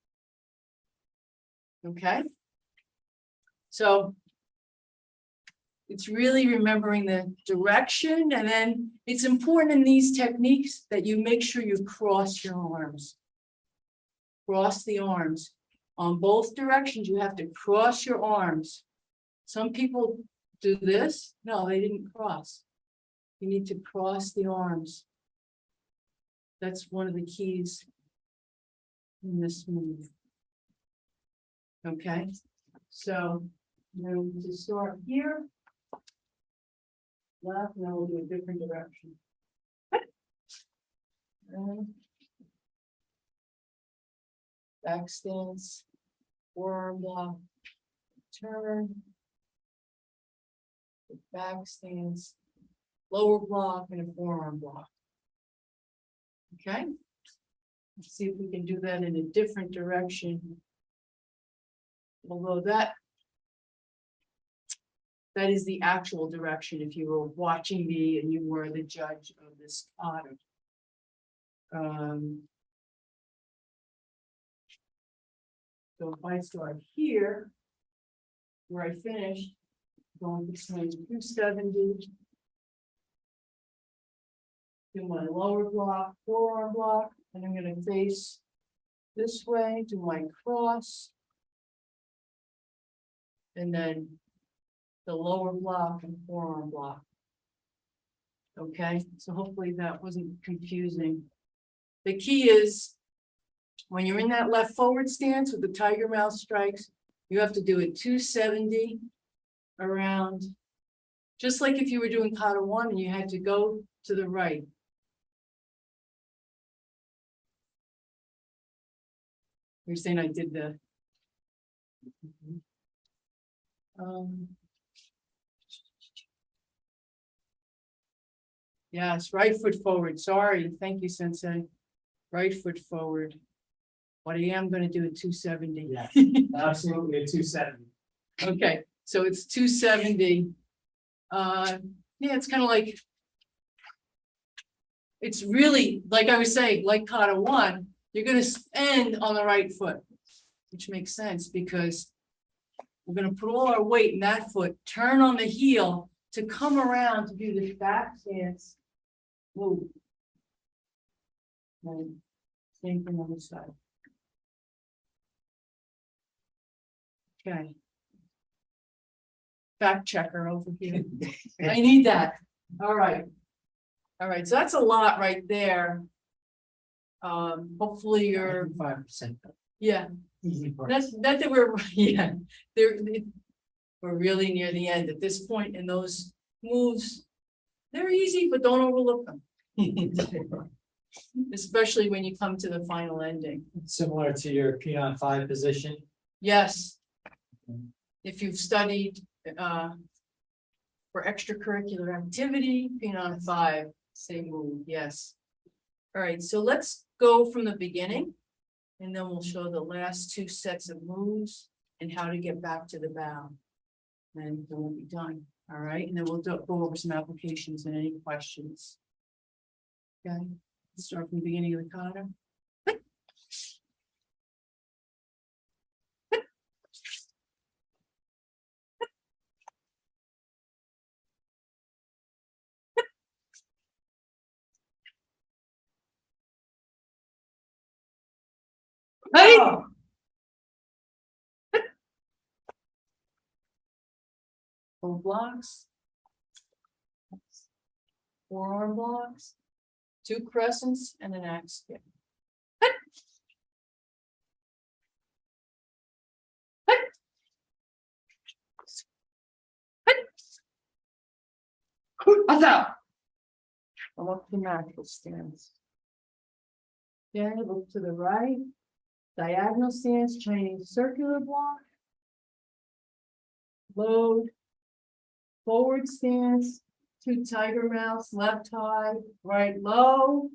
Okay? So it's really remembering the direction, and then it's important in these techniques that you make sure you cross your arms. Cross the arms. On both directions, you have to cross your arms. Some people do this. No, they didn't cross. You need to cross the arms. That's one of the keys in this move. Okay, so now to start here. Left, now we'll do a different direction. And back stance, forearm block, turn, back stance, lower block, and a forearm block. Okay, let's see if we can do that in a different direction. Although that is the actual direction if you were watching me and you were the judge of this kata. So if I start here, where I finished, going between 270, do my lower block, forearm block, and I'm going to face this way, do my cross, and then the lower block and forearm block. Okay, so hopefully that wasn't confusing. The key is when you're in that left forward stance with the tiger mouth strikes, you have to do it 270 around, just like if you were doing kata 1 and you had to go to the right. You're saying I did the yes, right foot forward. Sorry, thank you, Sensei. Right foot forward. But I am gonna do it 270. Yeah. Absolutely a 270. Okay, so it's 270. Yeah, it's kind of like. It's really, like I was saying, like kata one, you're gonna end on the right foot. Which makes sense because. We're gonna put all our weight in that foot, turn on the heel to come around to do this back stance. Move. And same thing on the side. Okay. Fact checker over here. I need that. All right. All right, so that's a lot right there. Hopefully you're, 5%. yeah, Easy part. that we're, yeah, we're really near the end at this point, and those moves, they're easy, but don't overlook them. Especially when you come to the final ending. Similar to your peon 5 position. Yes. If you've studied for extracurricular activity, Peon 5, same move, yes. All right, so let's go from the beginning. And then we'll show the last two sets of moves and how to get back to the bow. And then we'll be done, all right? And then we'll go over some applications and any questions. Okay, let's start from the beginning of the kata. Hey! Full blocks. Forearm blocks. 2 crescents and an axe kick. What's up? Come up to natural stance. Then look to the right. Diagonal stance, Chinese circular block. Load. Forward stance, 2 tiger mouths, left high, right low.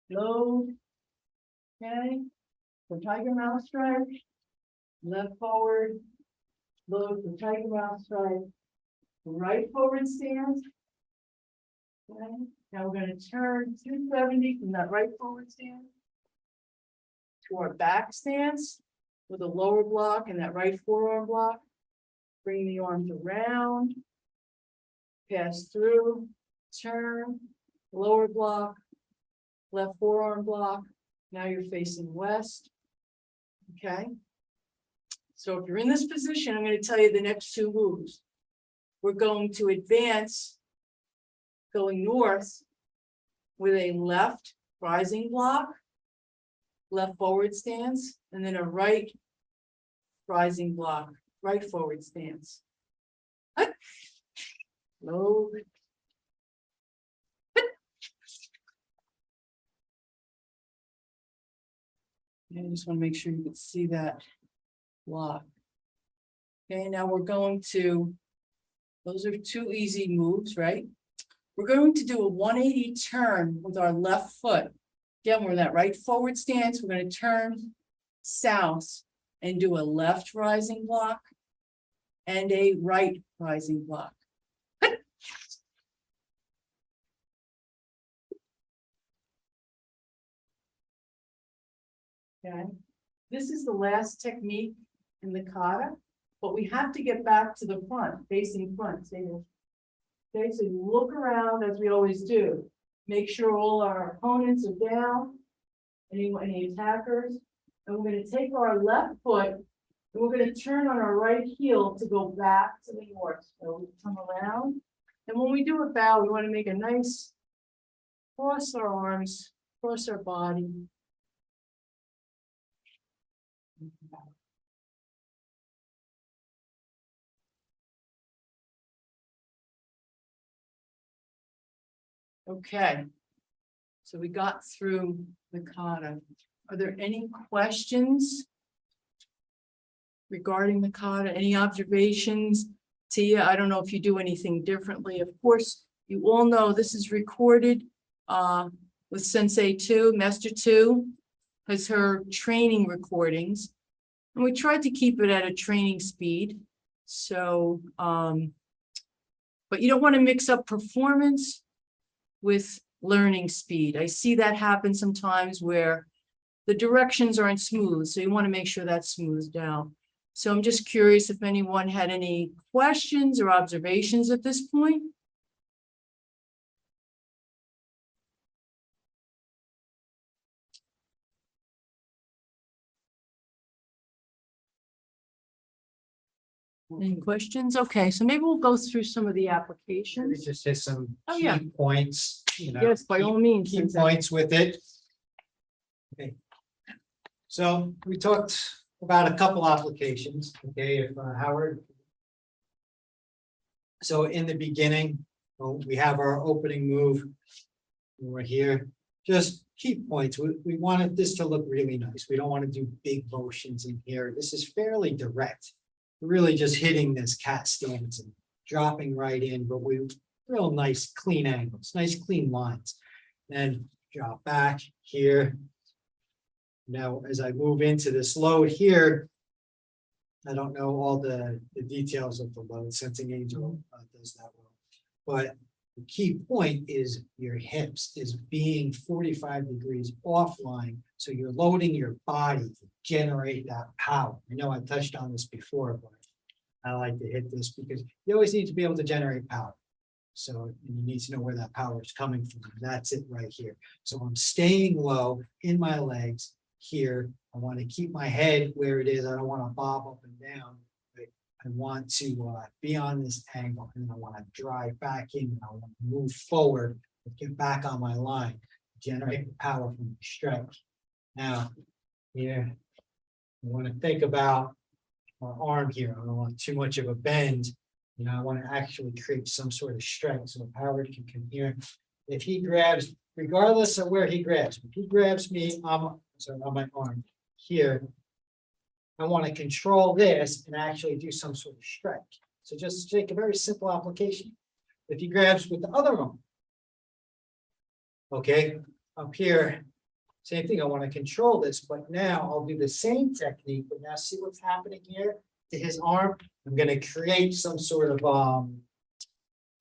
Load. Okay. For tiger mouth strike. Left forward. Load for tiger mouth strike. Right forward stance. Okay. Now we're going to turn 270 from that right forward stance to our back stance with a lower block and that right forearm block. Bring the arms around, pass through, turn, lower block, left forearm block. Now you're facing west. Okay. So if you're in this position, I'm going to tell you the next 2 moves. We're going to advance going north with a left rising block, left forward stance, and then a right rising block, right forward stance. Load. I just want to make sure you can see that block. Okay, now we're going to, those are 2 easy moves, right? We're going to do a 180 turn with our left foot. Again, we're in that right forward stance. We're going to turn south and do a left rising block and a right rising block. Okay, this is the last technique in the kata, but we have to get back to the front, facing front. Okay, so you look around as we always do. Make sure all our opponents are down, any attackers, and we're going to take our left foot and we're going to turn on our right heel to go back to the north. So we come around, and when we do a bow, we want to make a nice cross our arms, cross our body. Okay, so we got through the kata. Are there any questions regarding the kata? Any observations? Tia, I don't know if you do anything differently. Of course, you all know this is recorded with Sensei 2, Master 2. has her training recordings. And we tried to keep it at a training speed. So, but you don't want to mix up performance with learning speed. I see that happen sometimes where the directions aren't smooth, so you want to make sure that's smoothed out. So I'm just curious if anyone had any questions or observations at this point? Any questions? Okay, so maybe we'll go through some of the Maybe applications. just hit some Oh, yeah. key points, Yes, by all means. key since I- points with it. Okay. So we talked about a couple applications, okay, if Howard. So in the beginning, we have our opening move. We're here, just key points. We wanted this to look really nice. We don't want to do big motions in here. This is fairly direct. We're really just hitting this cat stance and dropping right in, but we real nice clean angles, nice clean lines. Then drop back here. Now, as I move into this load here, I don't know all the details of the load. Sensing Angel does that well. But the key point is your hips is being 45 degrees offline. So you're loading your body to generate that power. I know I touched on this before, but I like to hit this because you always need to be able to generate power. So you need to know where that power is coming from. That's it right here. So I'm staying low in my legs here. I want to keep my head where it is. I don't want to bob up and down. I want to be on this angle, and I want to drive back in. I want to move forward, get back on my line, generate the power from the stretch. Now, here, I want to think about my arm here. I don't want too much of a bend. I want to actually create some sort of strength so Howard can come here. If he grabs, regardless of where he grabs, if he grabs me on my arm here, I want to control this and actually do some sort of stretch. So just take a very simple application. If he grabs with the other arm, okay, up here, same thing. I want to control this, but now I'll do the same technique, but now see what's happening here to his arm. I'm going to create some sort of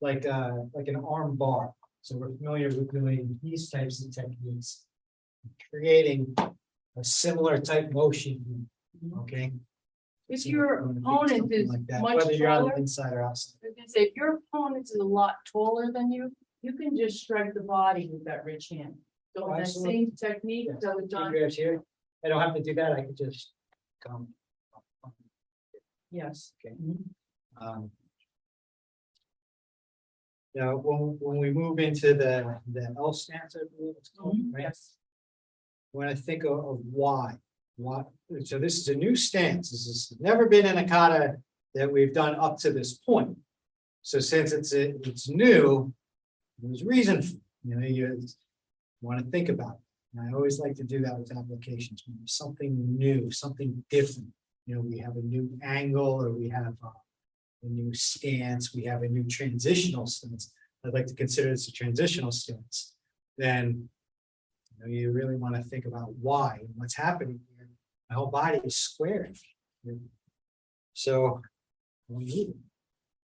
like an arm bar. So we're familiar with doing these types of techniques, creating a similar type motion. Okay. If So your I'm gonna do opponent something is like that, much whether you're on taller, the inside or outside. I was gonna say, if your opponent is a lot taller than you, you can just strike the body with that rich hand. So Oh, that absolutely. same technique Yes. that was He done, grabs here. I don't have to do that. I can just come. yes. Okay. Now, when we move into the L stance, I believe it's called, right? Yes. When I think of why, so this is a new stance. This has never been in a kata that we've done up to this point. So since it's new, there's reason, you want to think about it. And I always like to do that with applications, when there's something new, something different. We have a new angle, or we have a new stance, we have a new transitional stance. I'd like to consider this a transitional stance. Then you really want to think about why and what's happening here. My whole body is squaring. So we need,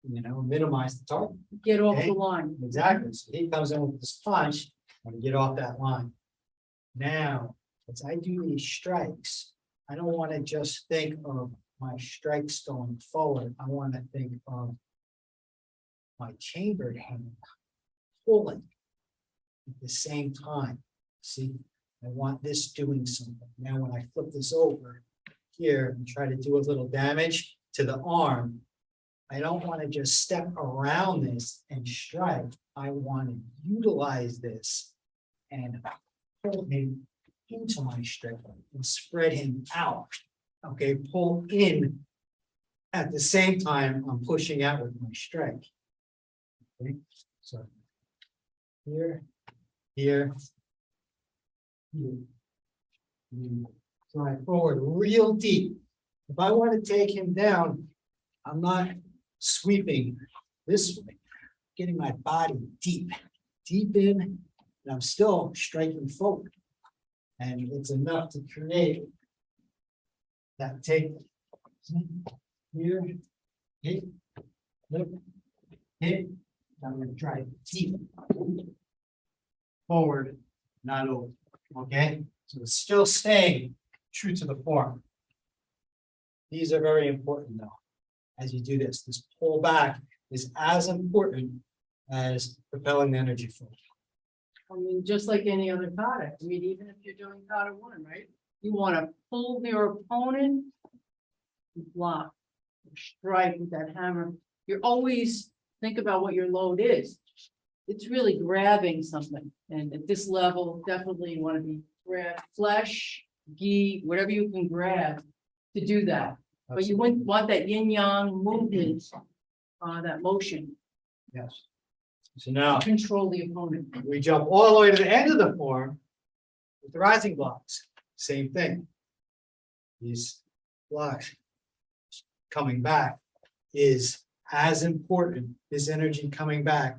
minimize the target. Get off Okay. the line. Exactly. So he comes in with this punch, I'm gonna get off that line. Now, as I do these strikes, I don't want to just think of my strikes going forward. I want to think of my chambered hand pulling at the same time. See, I want this doing something. Now, when I flip this over here and try to do a little damage to the arm, I don't want to just step around this and strike. I want to utilize this and pull him into my strike and spread him out. Okay, pull in. At the same time, I'm pushing out with my strike. Okay, so here, here. You drive forward real deep. If I want to take him down, I'm not sweeping this way, getting my body deep in, and I'm still striking forward. And it's enough to create that take here, hit, look, hit. I'm gonna try deep forward, not over. Okay, so it's still staying true to the form. These are very important though. As you do this pull back is as important as propelling the energy forward. I mean, just like any other kata, I mean, even if you're doing kata one, right? You wanna pull your opponent, block, strike with that hammer. You're always think about what your load is. It's really grabbing something, and at this level, definitely you wanna be grab flesh, gi, whatever you can grab to do that. But you wouldn't want that yin yang movement, that motion Yes. So now to control the opponent. we jump all the way to the end of the form with the rising blocks. Same thing. These blocks coming back is as important, this energy coming back,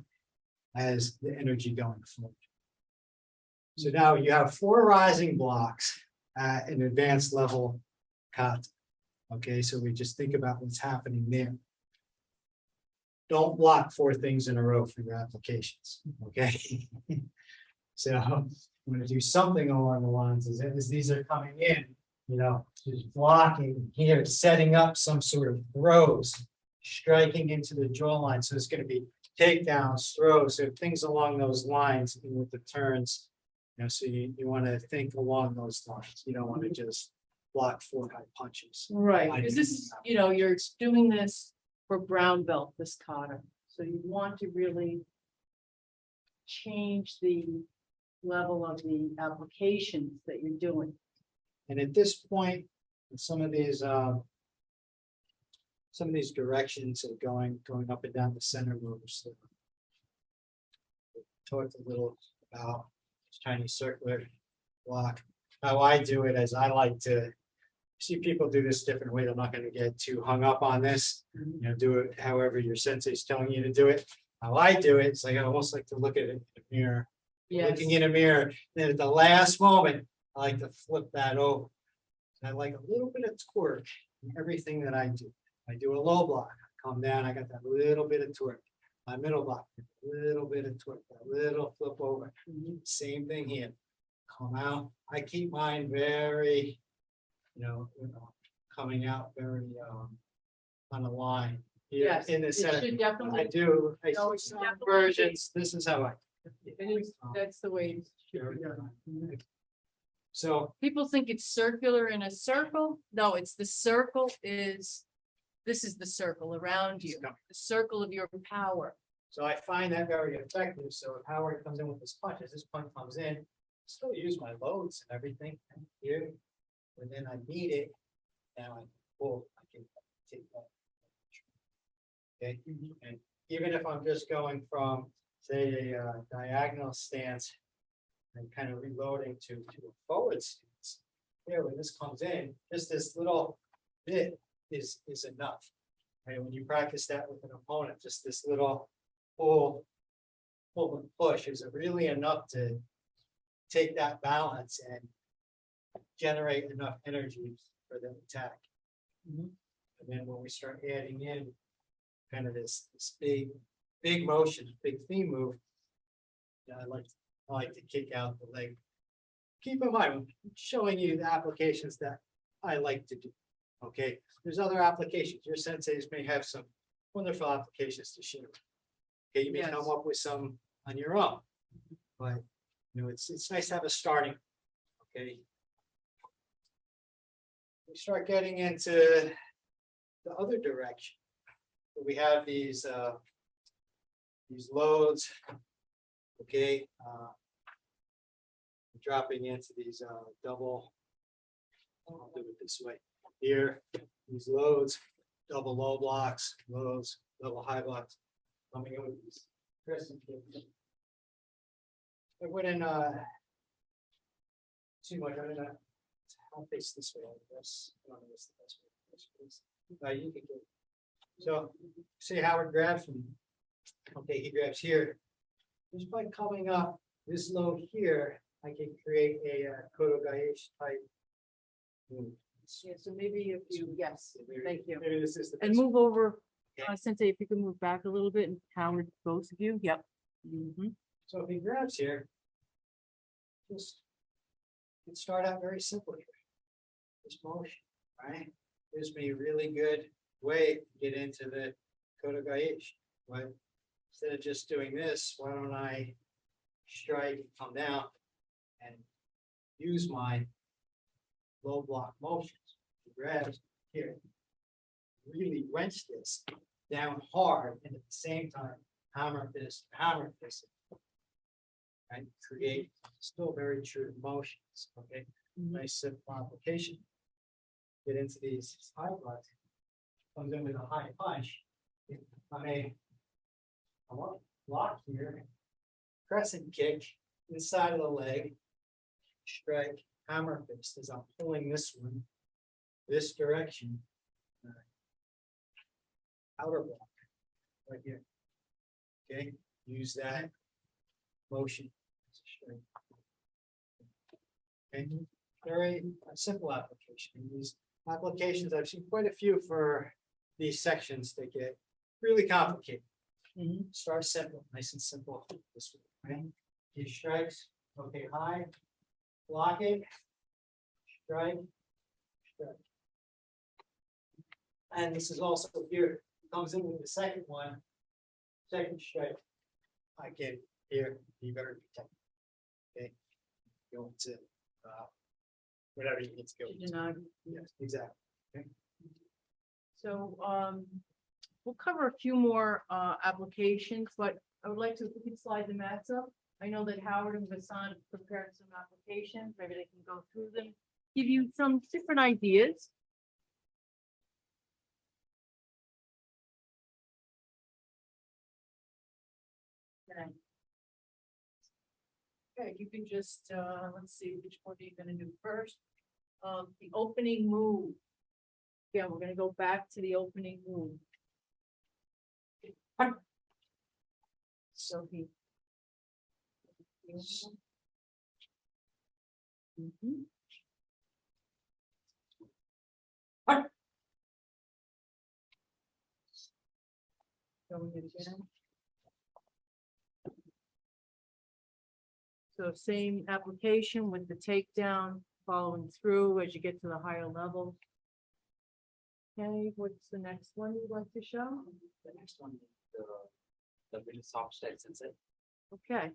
as the energy going forward. So now you have 4 rising blocks at an advanced level kata. Okay, so we just think about what's happening there. Don't block 4 things in a row for your applications, okay? So I'm gonna do something along the lines as these are coming in, you know, just blocking here, setting up some sort of throws, striking into the jaw line. So it's gonna be takedowns, throws, so things along those lines and with the turns. You know, so you want to think along those lines. You don't want to just block 4 high punches. Right, because this is, you know, you're doing this for brown belt, this kata, so you want to really change the level of the applications that you're doing. And at this point, some of these directions are going up and down the center moves. So talked a little about Chinese circular block. How I do it is I like to see people do this different ways. I'm not going to get too hung up on this. You know, do it however your sensei is telling you to do it. How I do it, it's like I almost like to look at it in a mirror. Yes, Looking in a mirror, then at the last moment, I like to flip that over. I like a little bit of torque in everything that I do. I do a low block, come down, I got that little bit of torque. My middle block, a little bit of torque, that little flip over. Same thing here. Come out. I keep mine very, coming out very on a line. Here yes, in the it center. should definitely. I do. I No, see it's some definitely- versions. This is how I. It is, that's the way it should be done. So People think it's circular in a circle. No, it's the circle is, this is the circle around you, the circle of your power. So I find that very effective. So if Howard comes in with his punch, as this punch comes in, still use my loads and everything here. And then I need it. Now I pull, I can take that. Okay, and even if I'm just going from, say, a diagonal stance and kind of reloading to a forward stance, here when this comes in, just this little bit is enough. Right, when you practice that with an opponent, just this little pull and push is really enough to take that balance and generate enough energy for the attack. And then when we start adding in kind of this big motion, big theme move, I like to kick out the leg. Keep in mind, I'm showing you the applications that I like to do. Okay, there's other applications. Your senseis may have some wonderful applications to share. Okay, you may Yes. come up with some on your own, but it's nice to have a starting. Okay. We start getting into the other direction. We have these loads. Okay, dropping into these double. I'll do it this way. Here, these loads, double low blocks, lows, double high blocks, coming in with these crescent kicks. I wouldn't too much. I'll face this way. I guess. I don't know what's the best way. You can do it. So, see Howard grabs from. Okay, he grabs here. Just by coming up this load here, I can create a Kodo-Gaish type. Yeah, so maybe if you, yes, thank you. Maybe this is the. And best. move over, Sensei, if you can move back a little bit and Howard, both of you, yep. Mhm. So if he grabs here, just can start out very simply. This motion, right? Gives me a really good way to get into the Kodo-Gaish. But instead of just doing this, why don't I strike, come down and use my low block motions. Grab here. Really wrench this down hard and at the same time hammer this. And create still very true motions, okay? Nice simple application. Get into these high buttons. Comes in with a high punch. I want block here. Crescent kick inside of the leg. Strike, hammer fist as I'm pulling this one this direction. Outer block right here. Okay, use that motion. as a strike. Okay, very simple application. These applications, I've seen quite a few for these sections that get really complicated. Start simple, nice and simple. This way, right? These strikes, okay, high, block it, strike, strike. And this is also here, comes in with the second one, second strike. I can here, be very protected. Okay, go into whatever you need to go. Did you not? Yes, exactly. Okay. So, we'll cover a few more, applications, but I would like to, if we can slide the mats up. I know that Howard and Vasant prepared some applications, maybe they can go through them, give you some different ideas. Okay. Okay, you can just, let's see, which one are you gonna do first? The opening move. Yeah, we're gonna go back to the opening move. So he. Mhm. Going it again. So same application with the takedown, following through as you get to the higher level. Okay, what's the next one you'd like to show? The next one, the really soft style sensor. Okay.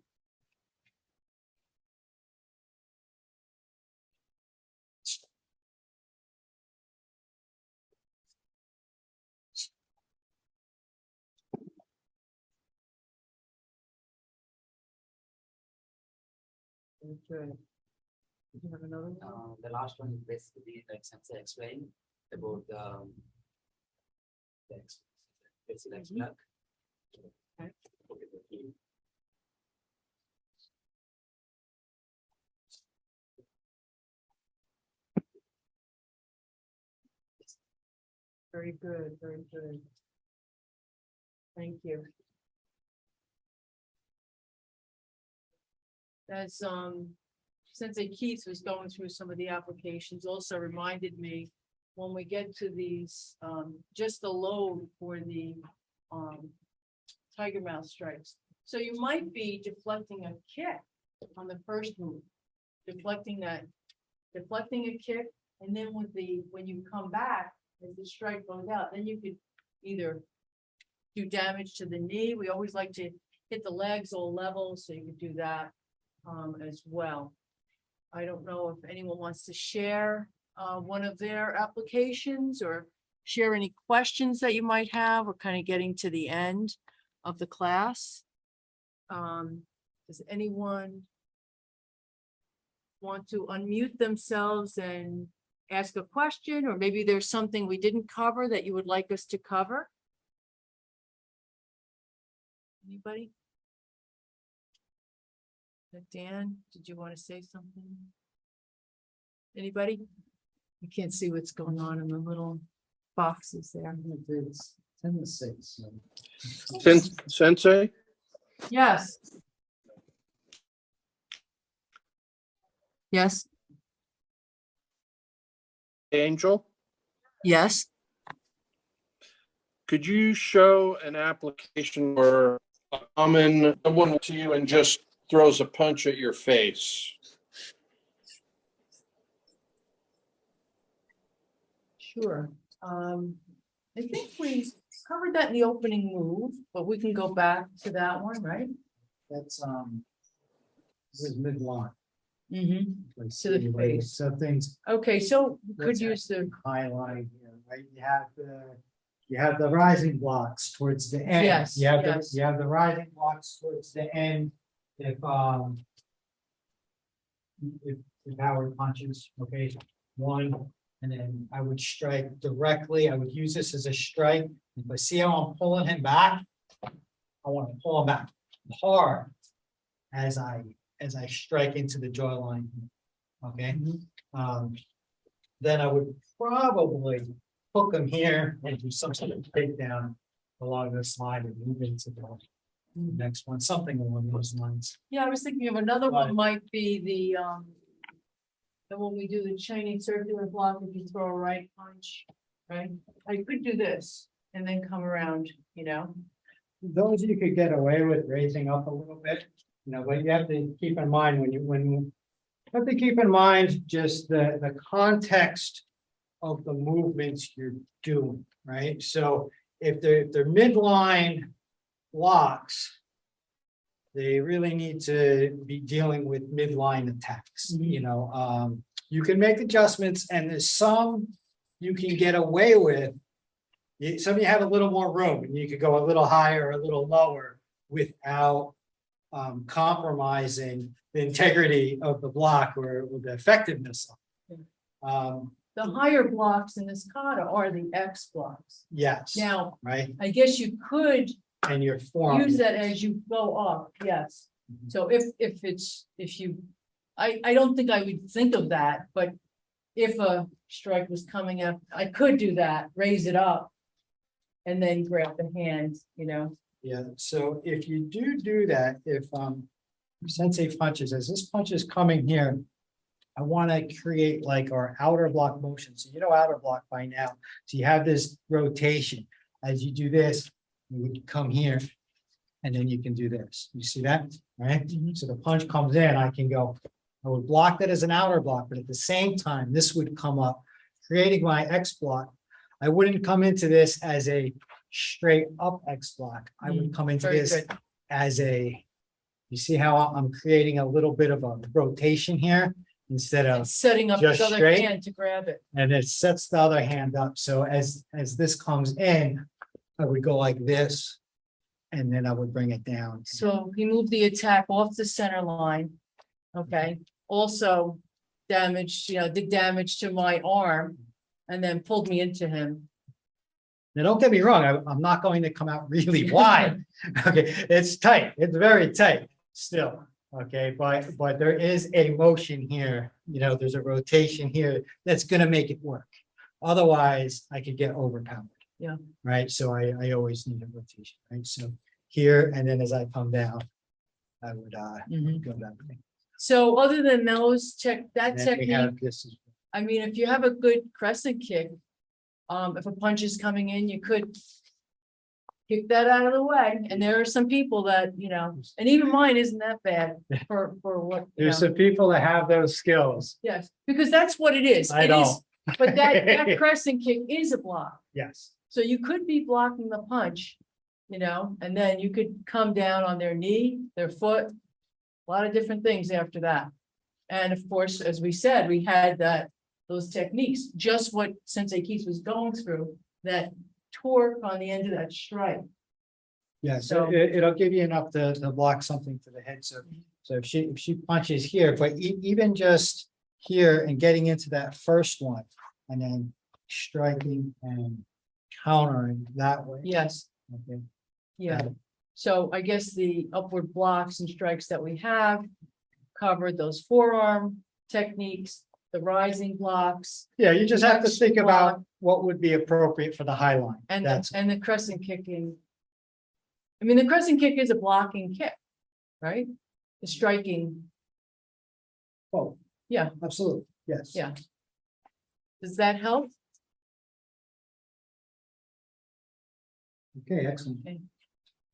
Okay. Did you have another one? The last one is basically like sensor explained about the basic plug. Okay. Very good, very good. Thank you. As Sensei Keith was going through some of the applications, also reminded me when we get to these, just the load for the tiger mouth strikes. So you might be deflecting a kick on the first move, deflecting a kick, and then with when you come back, as the strike goes out, then you could either do damage to the knee. We always like to hit the legs all level, so you could do that as well. I don't know if anyone wants to share one of their applications or share any questions that you might have. We're kind of getting to the end of the class. Does anyone want to unmute themselves and ask a question, or maybe there's something we didn't cover that you would like us to cover? Anybody? Dan, did you want to say something? Anybody? You can't see what's going on in the little boxes there. It's 10 to 6. Sensei, Yes. Yes, Angel, yes. could you show an application where someone to you and just throws a punch at your face? Sure. I think we covered that in the opening move, but we can go back to that one, right? That's, this is midline. Mm-hmm. Let's To the see, wait, face. So things Okay, so we could Let's use the, highlight here, right? You have the rising blocks towards the end. Yes, You have yes. you have the rising blocks towards the end. If Howard punches, okay, one, and then I would strike directly. I would use this as a strike. If I see how I'm pulling him back, I want to pull him back hard as I strike into the jawline. Okay. Then I would probably hook him here and do some sort of takedown along this line and move into the next one, something along those lines. yeah, I was thinking of another one Right. might be the when we do the Chinese circular block, if you throw a right punch, right? I could do this and then come around, you know? Those you could get away with raising up a little bit, but you have to keep in mind you have to keep in mind just the context of the movements you're doing, right? So if they're midline blocks, they really need to be dealing with midline attacks, you can make adjustments and there's some you can get away with. Some of you have a little more room and you could go a little higher or a little lower without compromising the integrity of the block or the effectiveness of it. The higher blocks in this kata are the X blocks. Yes, Now, right, I guess you could and your form. use that as you go up, yes. So I don't think I would think of that, but if a strike was coming up, I could do that, raise it up. And then grab the hand, Yeah, so if you do that, if sensei punches, as this punch is coming here, I want to create like our outer block motion. So outer block by now. So you have this rotation. As you do this, you would come here and then you can do this. You see that? Right? So the punch comes in, I would block that as an outer block, but at the same time, this would come up, creating my X block. I wouldn't come into this as a straight up X block. I would come into very this good. as you see how I'm creating a little bit of a rotation here instead of, Setting up Just the other straight? hand to grab it. and it sets the other hand up. So as this comes in, I would go like this and then I would bring it down. So he moved the attack off the center line. Okay, also did damage to my arm and then pulled me into him. Now, don't get me wrong, I'm not going to come out really wide. Okay, it's tight, it's very tight still. Okay, but there is a motion here, there's a rotation here that's gonna make it work. Otherwise, I could get overpowered. Yeah. Right, so I always need a rotation, right? So here, and then as I come down, I would go that way. So other than those that And then we technique, have this. I mean, if you have a good crescent kick, if a punch is coming in, you could kick that out of the way. And there are some people that, and even mine isn't that bad for what, There's some people that have those skills. yes, because that's what it is. I It is- don't. But that crescent kick is a block. Yes. So you could be blocking the punch, and then you could come down on their knee, their foot, a lot of different things after that. And of course, as we said, we had those techniques, just what Sensei Keith was going through, that torque on the end of that strike. Yeah, so So- it'll give you enough to block something to the head. So if she punches here, but even just here and getting into that first one and then striking and countering that way. Yes, Okay. yeah. So I guess the upward blocks and strikes that we have covered those forearm techniques, the rising blocks, Yeah, you just have to Next think about block. what would be appropriate for the high line. and That's, the crescent kicking. I mean, the crescent kick is a blocking kick, right? The striking, oh, Yeah. Absolutely, yes. Yeah. Does that help? Okay, excellent.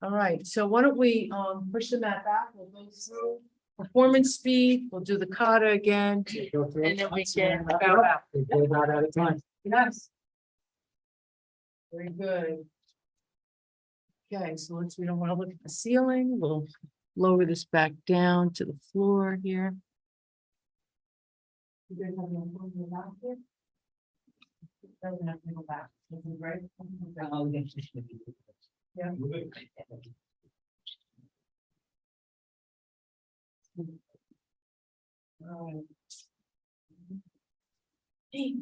All right, so why don't we push the map back, we'll go through performance speed, we'll do the kata again. Go through And it. then we can bow out. We go about at a time. Yes. Very good. Okay, so we don't want to look at the ceiling, we'll lower this back down to the floor here. You guys have your phone in the back here? Doesn't have to go back. Isn't it great? Yeah. Alright. Hey.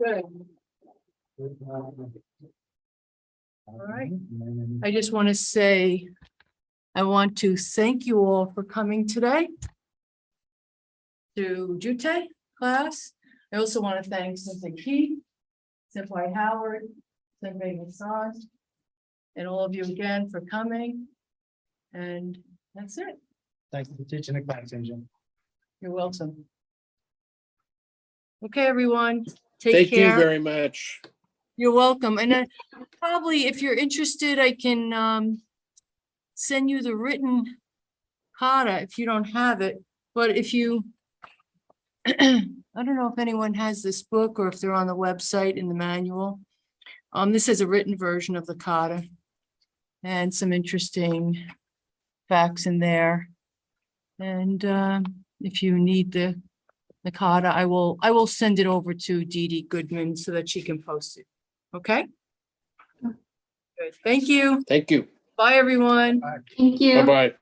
Good. All right. I just want to say, I want to thank you all for coming today to Jutte class. I also want to thank Sensei Keith, Sensei Howard, Sensei Hassan, and all of you again for coming. And that's it. Thank you for teaching the class, Angel. You're welcome. Okay, everyone, take Thank you care. very much. You're welcome. And probably if you're interested, I can send you the written kata if you don't have it. But if you, I don't know if anyone has this book or if they're on the website in the manual. This is a written version of the kata and some interesting facts in there. And if you need the kata, I will send it over to Dee Dee Goodman so that she can post it. Okay? Good. Thank you. Thank you. Bye, everyone. Thank you. Bye-bye.